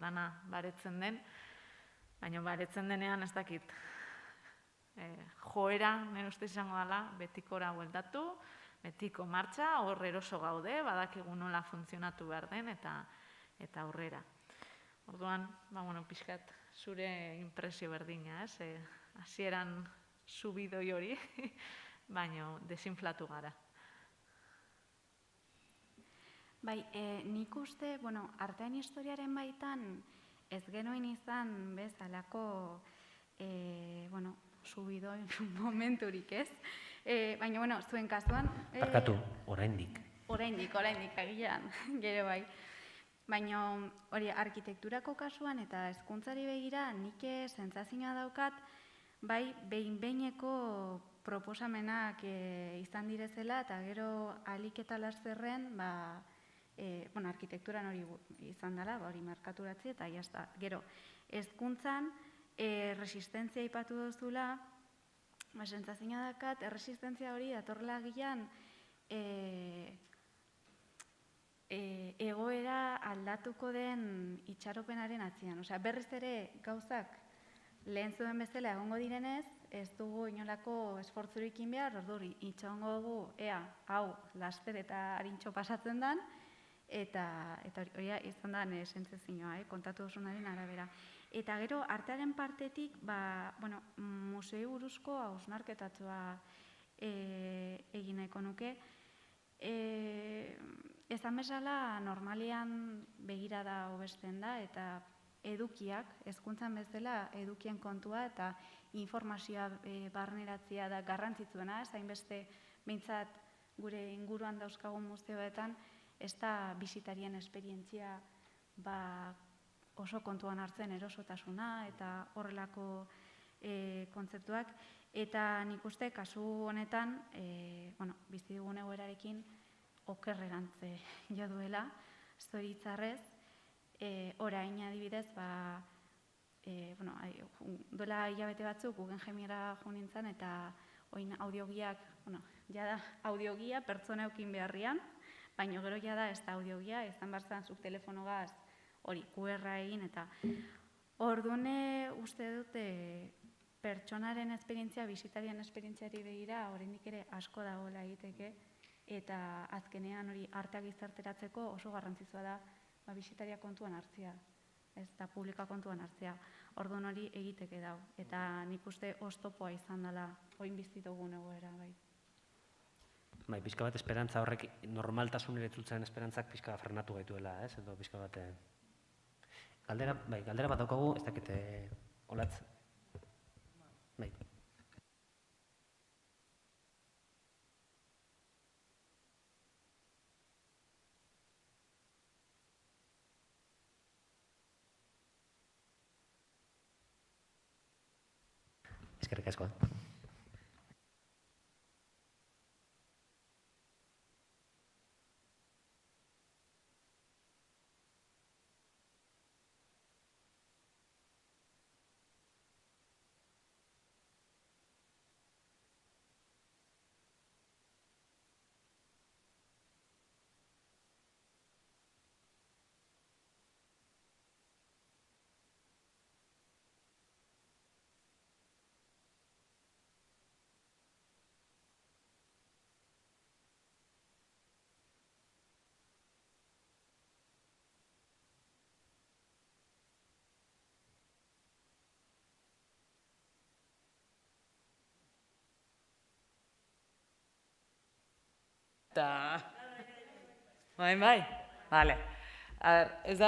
C: dana baretzen den, baina baretzen denean ez dakit, joera, nire ustez izango dela, betikora bueltatu, betiko martxa, hor eroso gaude, badakigu nola funtzionatu behar den, eta aurrera. Orduan, pixkat, zure impresio berdina, ez? Hasieran subidoi hori, baina desinflatu gara.
D: Bai, nik uste, artean historiaren baitan ez genuen izan bezalako, subidoi momenturik, ez? Baina, zuen kasuan...
B: Barkatu, oraindik.
D: Oraindik, agian, gero bai. Baina, hori, arkitekturako kasuan eta hezkuntzari begira, nik sentsazioa daukat, bai, behin-behineko proposamenak izan direzela, eta gero ahalik eta lasterren, arkitekturan hori izan dela, hori markaturatzi, eta jazta. Gero, hezkuntzan, resistentzia aipatu duzula, sentsazioa daukat, resistentzia hori datorrela agian, egoera aldatuko den itxaropenaren atzian. Osea, berriz ere gauzak lehen zuen bezala egongo direnez, ez dugu inolako esfortzurekin behar, orduri, itxagongo dugu, hau, laster eta harintxo pasatzen den, eta hori izan da sentsazioa, kontatu duzunaren arabera. Eta gero, artearen partetik, musei buruzko hausnarketatxoa egin nahiko nuke. Ezan bezala, normalian begirada hobesten da, eta edukiak, hezkuntzan bezala, edukien kontua eta informazioa barneratzea da garrantzitsuena, ez hainbeste behintzat gure inguruan dauzkagun museoetan, ez da bisitarien esperientzia oso kontuan hartzen erosotasuna eta horrelako kontzeptuak. Eta nik uste, kasu honetan, bizi dugun egoerarekin okerrerantze jo duela, zoritzarrez, orain adibidez, duela hilabete batzuk Guggenheimera jo nintzen, eta oin audiogiak, jada audiogia pertsona eukin beharrian, baina gero jada ez da audiogia, izan barzan zuk telefonogaz hori QR egin, eta ordune uste dute pertsonaren esperientzia, bisitarien esperientziari begira, oraindik ere asko dagoela egiteke, eta azkenean hori arteak gizarteratzeko oso garrantzitsua da bisitaria kontuan hartzea, ez da publika kontuan hartzea. Orduan hori egiteke dau, eta nik uste oztopoa izan dela oin bizi dugun egoera, bai.
B: Bai, pixka bat esperantza horrek normaltasunera itzultzen esperantzak pixka bat frenatu gaituela, ez? Edo pixka bat... Galdera bat daukagu, ez dakite olatz. Bai. Eskerrik asko.
A: Bai, bale. Ez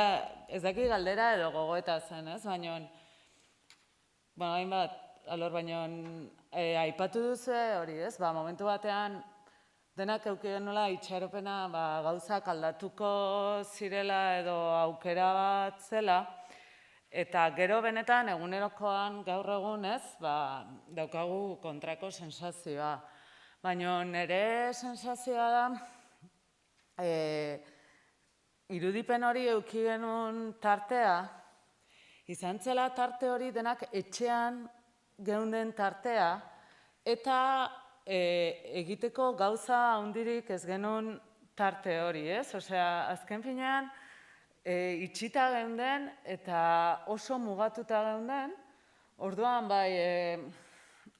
A: daki galdera edo gogoeta zen, ez? Baina, hainbat, alor, baina aipatu duzu hori, ez? Momentu batean denak eukigen nola itxaropena gauzak aldatuko zirela edo aukera bat zela, eta gero benetan egunerokoan gaur egun, ez? Daukagu kontrako sensazioa. Baina nire sensazioa da, irudipen hori euki genuen tartea, izan zela tarte hori denak etxean geunden tartea, eta egiteko gauza handirik ez genuen tarte hori, ez? Osea, azken finean, itxita geunden eta oso mugatuta geunden, orduan bai,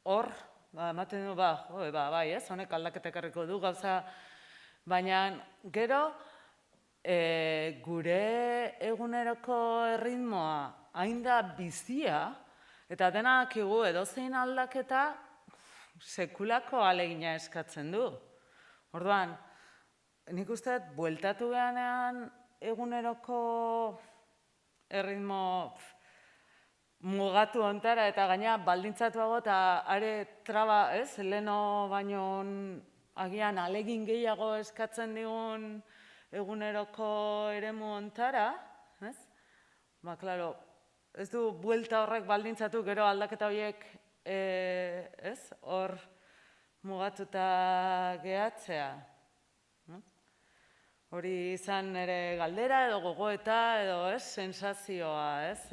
A: hor, ematen du, bai, ez, honek aldaketa ekarriko du gauza, baina gero, gure eguneroko erritmoa hain da bizia, eta denak edozein aldaketa sekulako ahalegina eskatzen du. Orduan, nik uste dut, bueltatu behanean eguneroko erritmo mugatu ontara, eta gaina baldintzatuago eta are traba, ez, leheno baino agian ahalegin gehiago eskatzen digun eguneroko eremu ontara, ez? Ba, klaro, ez du buelta horrek baldintzatu gero aldaketa horiek, ez, hor mugatuta gehatzea. Hori izan ere galdera edo gogoeta edo, ez, sensazioa, ez,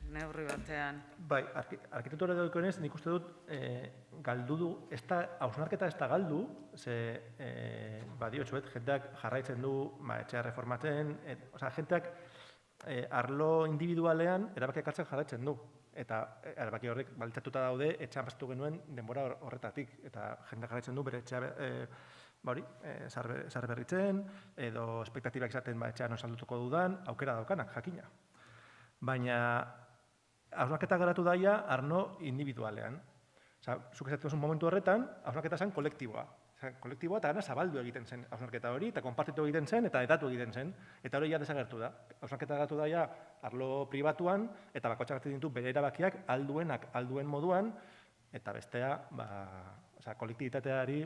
A: neurri batean.
E: Bai, arkitektura edoikoenez, nik uste dut, galdu du, hausnarketa ez da galdu, ze, diotxuet, jenteak jarraitzen du, etxea reformatzen, jenteak arlo individualean erabakiak hartzen jarraitzen du. Eta erabaki horrek baldintzatuta daude, etxean pasatu genuen denbora horretatik. Eta jendeak jarraitzen du bere etxea zahar berritzen, edo espektatibak izaten etxean saldutuko dudan, aukera daukanak, jakina. Baina, hausnarketa garatu daia arlo individualean. Zuk esatzen duzun momentu horretan, hausnarketa zen kolektiboa. Kolektiboa eta gana zabaldu egiten zen hausnarketa hori, eta konpartitu egiten zen, eta edatu egiten zen. Eta hori ja desagertu da. Hausnarketa garatu daia arlo pribatuan, eta bakoitzak hartzen ditu bere erabakiak alduen moduan, eta bestea, kolektibitateari,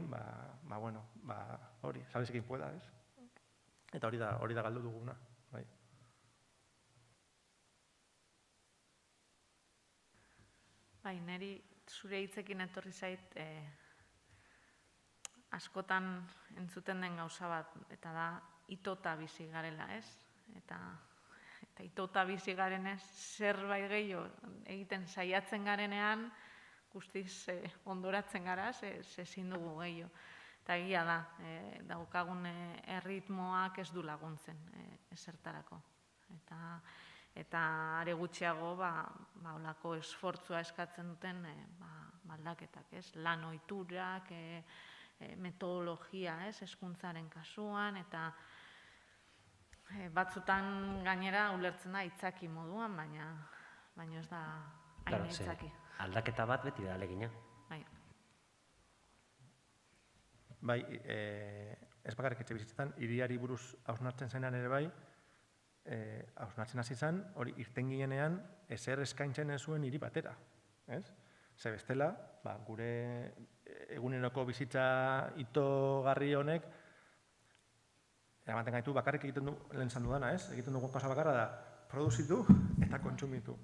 E: hori, sabezekin pueda, ez? Eta hori da galdu duguna.
C: Bai, niri zure hitzekin etorri zait, askotan entzuten den gauza bat, eta da itota bizi garela, ez? Eta itota bizi garenez, zerbait gehiago egiten saiatzen garenean, guztiz ondoratzen gara, ezin dugu gehiago. Eta egia da, daukagun erritmoak ez du laguntzen ezertarako. Eta are gutxiago, holako esfortzua eskatzen duten aldaketak, ez? Lan ohiturak, metodologia, ez? Hezkuntzaren kasuan, eta batzutan gainera ulertzen da itzaki moduan, baina ez da hain itzaki.
B: Aldaketa bat beti da ahalegina.
E: Bai, ez bakarrik etxe bizitzetan, hiriari buruz hausnartzen zenean ere bai, hausnartzen hasi zen, hori irten ginenean ezer eskaintzen ez zuen hiri batera. Ze bestela, gure eguneroko bizitza itogarri honek, eramaten gaitu bakarrik egiten du, lehen zan dudana, egiten dugu gauza bakarra da, produzitu eta kontsumitu.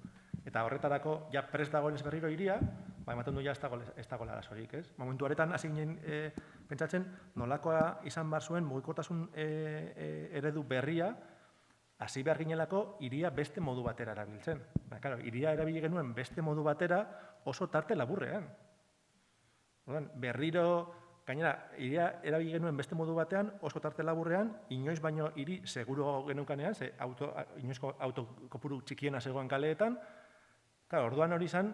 E: Eta horretarako, ja prest dagoen ez berriro hiria, ematen du ja ez dagoela arazorik, ez? Momentu horretan hasi ginen pentsatzen, nolakoa izan behar zuen mugikortasun eredu berria, hasi behar ginelako hiria beste modu batera erabiltzen. Hiria erabili genuen beste modu batera oso tarte laburrean. Berriro, gainera, hiria erabili genuen beste modu batean oso tarte laburrean, inoiz baino hiri seguro genukanean, inoizko autokopuru txikiena zegoen kaleetan, orduan hori izan,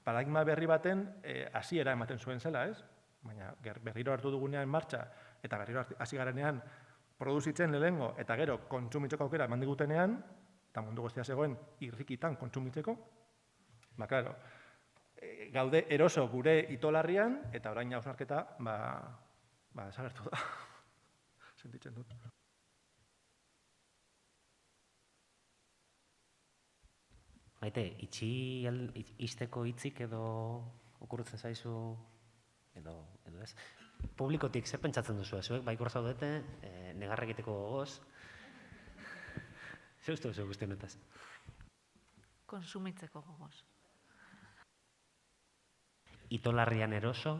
E: paradigma berri baten hasiera ematen zuen zela, ez? Baina berriro hartu dugunean martxa, eta berriro hasi garenean produzitzen lehengo, eta gero kontsumitzeko aukera eman digutenean, eta mundu guztia zegoen irrikitan kontsumitzeko, gaude eroso gure itolarrian, eta orain hausnarketa, desagertu da. Sentitzen dut.
B: Maite, izteko hitzik edo okurritzen zaizu, edo ez? Publikotik zer pentsatzen duzu, zuek baikor zaudete, negarra egiteko gogoz. Zer uste duzu guzti honetaz?
C: Konsumitzeko gogoz.
B: Itolarrian eroso.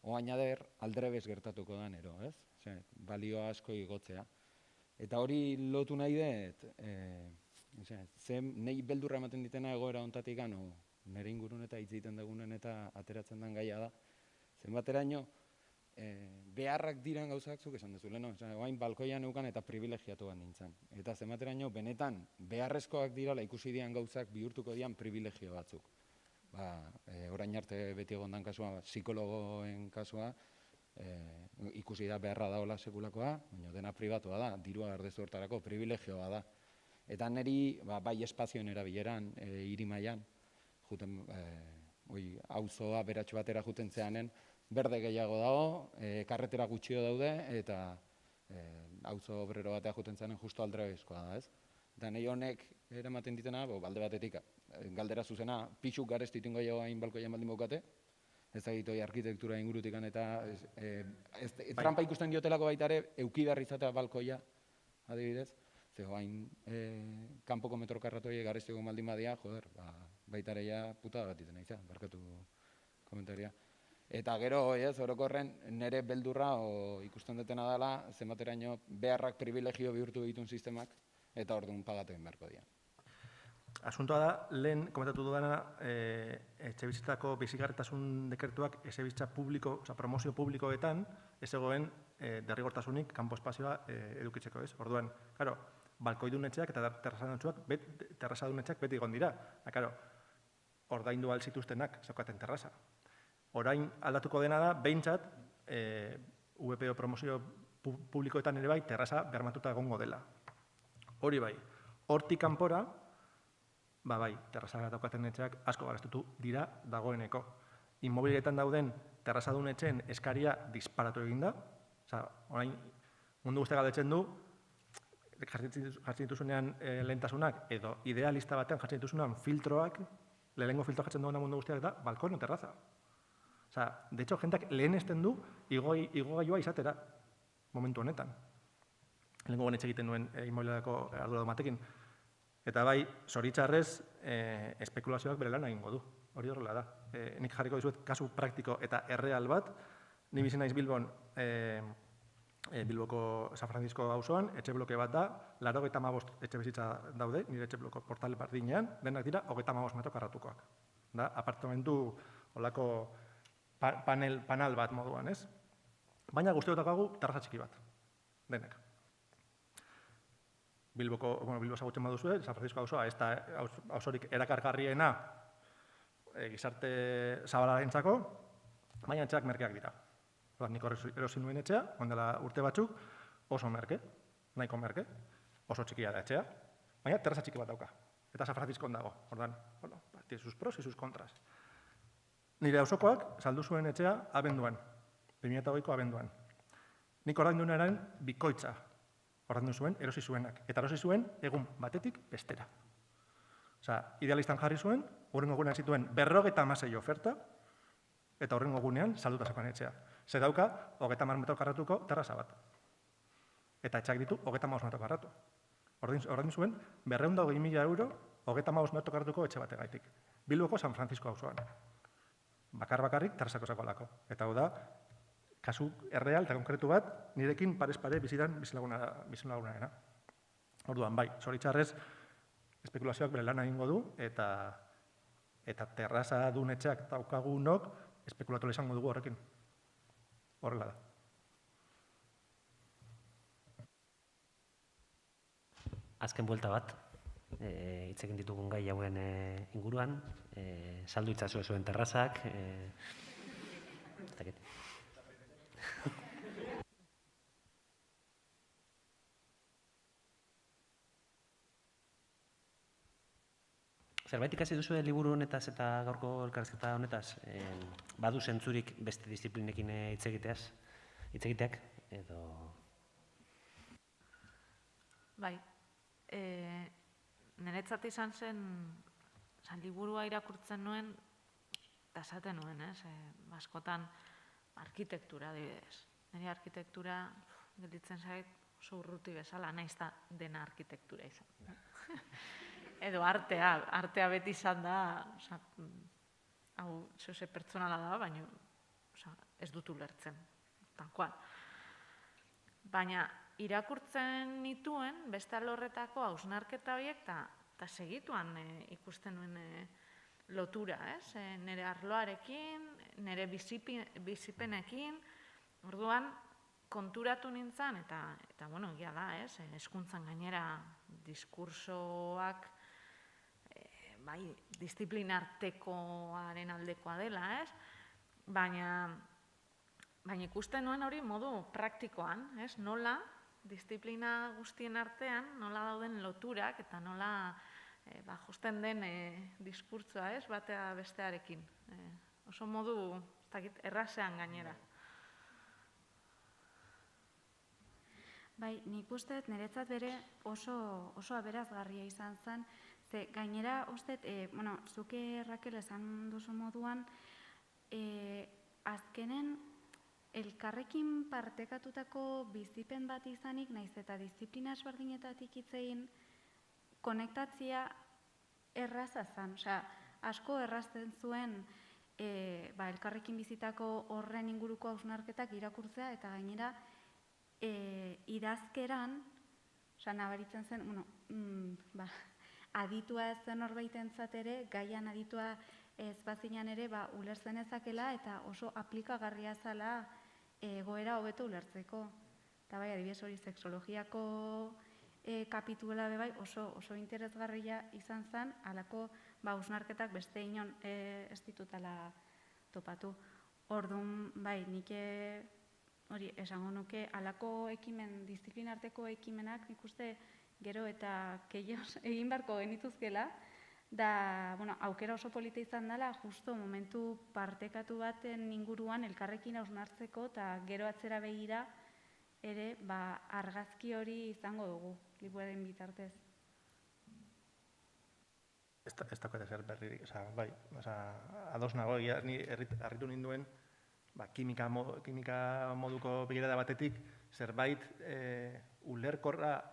F: oain aldrebes gertatuko da nero, ez? Balio asko igotzea. Eta hori lotu nahi dut, nahi beldurra ematen ditena egoera ontatik gano, nire ingurun eta hitz egiten dugunen eta ateratzen den gaia da. Zenbateraino, beharrak diren gauzak zuk esan duzu, leheno, oain balkoian neukan eta privilegiatu bat nintzen. Eta zenbateraino, benetan, beharrezkoak dirala ikusi dian gauzak bihurtuko dian privilegio batzuk. Orain arte beti egondan kasua, psikologoen kasua, ikusi da beharra daola sekulakoa, baina dena pribatua da, dirua gardezu hortarako, privilegioa da. Eta niri, bai espazioen erabileran, hiri mailan, juten, auzoa beratxo batera juten zeanen, berde gehiago dago, karretera gutxio daude, eta auzo obrero batea juten zeanen justo aldrebezkoa da, ez? Eta nahi honek eramaten ditena, balde batetik, galdera zuzena, pixuk garestitu ingo jau hain balkoian baldin bokate, ez da egitoi arkitektura ingurutikan eta trampa ikusten diotelako baita ere, eukidarri izatea balkoia, adibidez, zego hain kanpoko metrokarratoi garestiko baldin badia, joder, baita ere ja putada bat iten nahi barkatu komentaria. Eta gero, orokorren, nire beldurra ikusten dutena dela, zenbateraino beharrak privilegio bihurtu ditun sistemak, eta orduan pagatu egin beharko dira.
E: Asuntoa da, lehen komentatu dudana, etxebizitzako bizigarritasun dekretuak etxebizitza publiko, promozio publikoetan, ez egoen derrigortasunik kanpo espazioa edukitzeko, ez? Orduan, karo, balkoidunetxeak eta terrazadunetxeak beti egon dira. Karo, ordaindu ahal zituztenak zeukaten terraza. Orain aldatuko dena da, behintzat, VPO promozio publikoetan ere bai, terraza bermatuta egongo dela. Hori bai, hortik kanpora, bai, terraza daukaten etxeak asko garastutu dira dagoeneko. Inmobiletan dauden terrazadun etxeen eskaria disparatu eginda. Orain, mundu guztia galdetzen du, jartzen dituzunean lehentasunak, edo idealista batean jartzen dituzunean filtroak, lehenengo filtroak jartzen duena mundu guztiak da, balkoen o terraza. De hecho, jentak lehenesten du igogailua izatera, momentu honetan. Lehenengo guen egiten duen inmobiliadako arduradu batekin. Eta bai, zoritxarrez, espekulazioak bere lan egingo du. Hori horrela da. Nik jarriko dizuet kasu praktiko eta erreal bat. Ni bizi naiz Bilbon, Bilboko San Francisco auzoan, etxe bloke bat da, 95 etxe bizitza daude, nire etxe bloko portal bardinean, denak dira 35 metro karratukoak. Apartamentu olako panel bat moduan, ez? Baina guztiotak hau terraza txiki bat, denek. Bilbo zagutzen baduzue, San Francisco auzoa, ez da auzorik erakargarriena gizarte zabalarentzako, baina etxeak merkeak dira. Nik erosi nuen etxea, ondela urte batzuk, oso merke, nahiko merke, oso txikia da etxea, baina terraza txiki bat dauka. Eta San Francisco dago, ordan, tiene sus pros y sus contras. Nire auzokoak saldu zuen etxea abenduan, 2008ko abenduan. Nik ordainduenaren bikoitza ordaindu zuen, erosi zuenak. Eta erosi zuen egun batetik bestera. Idealistan jarri zuen, horrengo gunean zituen 56 oferta, eta horrengo gunean salduta zegoen etxea. Ze dauka, 30 metro karratuko terraza bat. Eta etxeak ditu 35 metro karratu. Ordaindu zuen 220.000 euro 35 metro karratuko etxe bategaitik. Bilboko San Francisco auzoan. Bakarrik terrazako zakolako. Eta hau da, kasu erreal eta konkretu bat, nirekin parez pare bizitan bizilagunarena. Orduan, bai, zoritxarrez, espekulazioak bere lan egingo du, eta terraza dunetxeak daukagunok espekulatola izango dugu horrekin. Horrela da.
B: Azken buelta bat, hitzekin ditugun gai hauen inguruan, saldu itzazu zuen terrazak, Zerbait ikasi duzu liburu honetaz eta gaurko elkarrizketa honetaz, badu zentzurik beste disiplinekin hitz egiteak, edo...
C: Bai, niretzat izan zen, liburua irakurtzen nuen, eta esaten nuen, askotan arkitektura adibidez. Nire arkitektura gelditzen zait oso urruti bezala, nahiz da dena arkitektura izan. Edo artea beti izan da, hau zehose pertsonala da, baina ez dut ulertzen, tal cual. Baina irakurtzen nituen beste alorretako hausnarketa horiek eta segituan ikusten nuen lotura, nire arloarekin, nire bizipenekin, orduan konturatu nintzen, eta bueno, egia da, hezkuntzan gainera diskursoak bai, disiplinartekoaren aldekoa dela, baina ikusten nuen hori modu praktikoan, nola disiplina guztien artean, nola dauden loturak eta nola josten den diskurtsoa, batea bestearekin. Oso modu, ez dakit, errazean gainera.
D: Bai, nik uste niretzat bere oso aberazgarria izan zen, ze gainera uste, zuke Rakel esan duzu moduan, azkenen elkarrekin partekatutako bizipen bat izanik, naiz eta disiplina ezberdinetatik hitz egin, konektatzia erraza zen, asko errazten zuen elkarrekin bizitako horren inguruko hausnarketak irakurtzea, eta gainera idazkeran, nabaritzen zen, aditua ez zen horbaitentzat ere, gaian aditua ez bazinan ere, ulertzen ezakela eta oso aplikagarria zela egoera hobeto ulertzeko. Eta bai, adibidez hori sexologiako kapitula bai oso interesgarria izan zen, halako hausnarketak beste inon ez ditutela topatu. Orduan, bai, nik hori esango nuke, halako ekimen, disiplinarteko ekimenak nik uste gero eta keioz egin beharko genituzkela, da, aukera oso polita izan dela, justo momentu partekatu baten inguruan elkarrekin hausnartzeko, eta gero atzera begira ere, argazki hori izango dugu, liburuaren bitartez.
E: Ez dago ezer berririk, bai, ados nago, ni harritu ninduen, kimika moduko begirada batetik, zerbait ulerkorra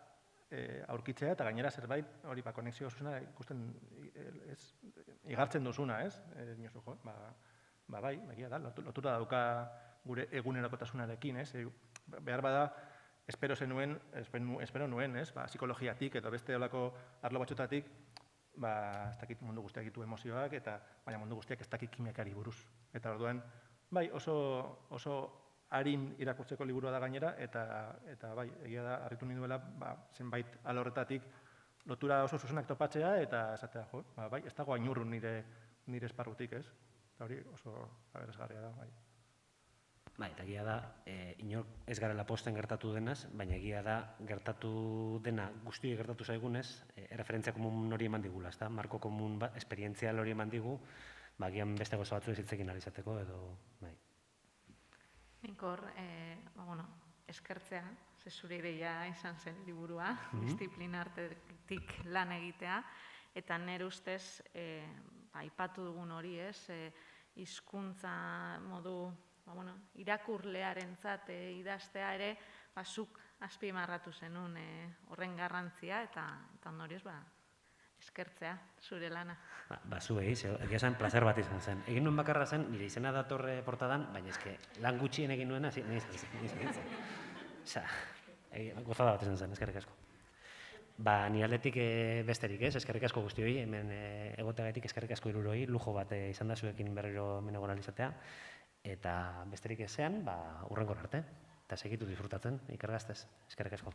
E: aurkitzea, eta gainera zerbait, hori, konexio zuzena ikusten igartzen duzuna, ez? Bai, egia da, lotura dauka gure egunerokotasunarekin, ez? Behar bada, espero nuen, ez? Psikologiatik edo beste olako arlo batxotatik, ez dakit mundu guztiak ditu emozioak, baina mundu guztiak ez dakit kimikari buruz. Eta orduan, bai, oso harin irakurtzeko liburua da gainera, eta bai, egia da, harritu ninduela, zenbait alorretatik lotura oso zuzenak topatzea, eta esatea, bai, ez dago ainurru nire esparrutik, ez? Eta hori oso aberazgarria da, bai.
B: Bai, eta egia da, inor ez garela posten gertatu denaz, baina egia da, gertatu dena guztioi gertatu zaigunez, referentzia komun hori eman digula, ezta? Marko komun esperientzial hori eman digu, gian beste goza batzu ezitzekin alizateko, edo, bai.
C: Nik hor, eskertzea, zure ideia izan zen liburua, disiplinartetik lan egitea, eta nire ustez, aipatu dugun hori, hizkuntza modu irakurlearentzat idaztea ere, zuk azpimarratu zenun horren garrantzia, eta ondorioz, eskertzea, zure lana.
B: Zuei, egia zen, placer bat izan zen. Egin nuen bakarra zen, nire izena datorre portadan, baina eske, lan gutxien egin nuena, nire izan. Gozada bat izan zen, eskerrik asko. Nire aldetik besterik ez, eskerrik asko guztioi, hemen egoteagatik eskerrik asko hiruroi, lujo bat izan da zuekin berriro hemen egon alizatea, eta besterik ezean, hurrengora arte, eta segitu disfrutatzen, ikergaztez, eskerrik asko.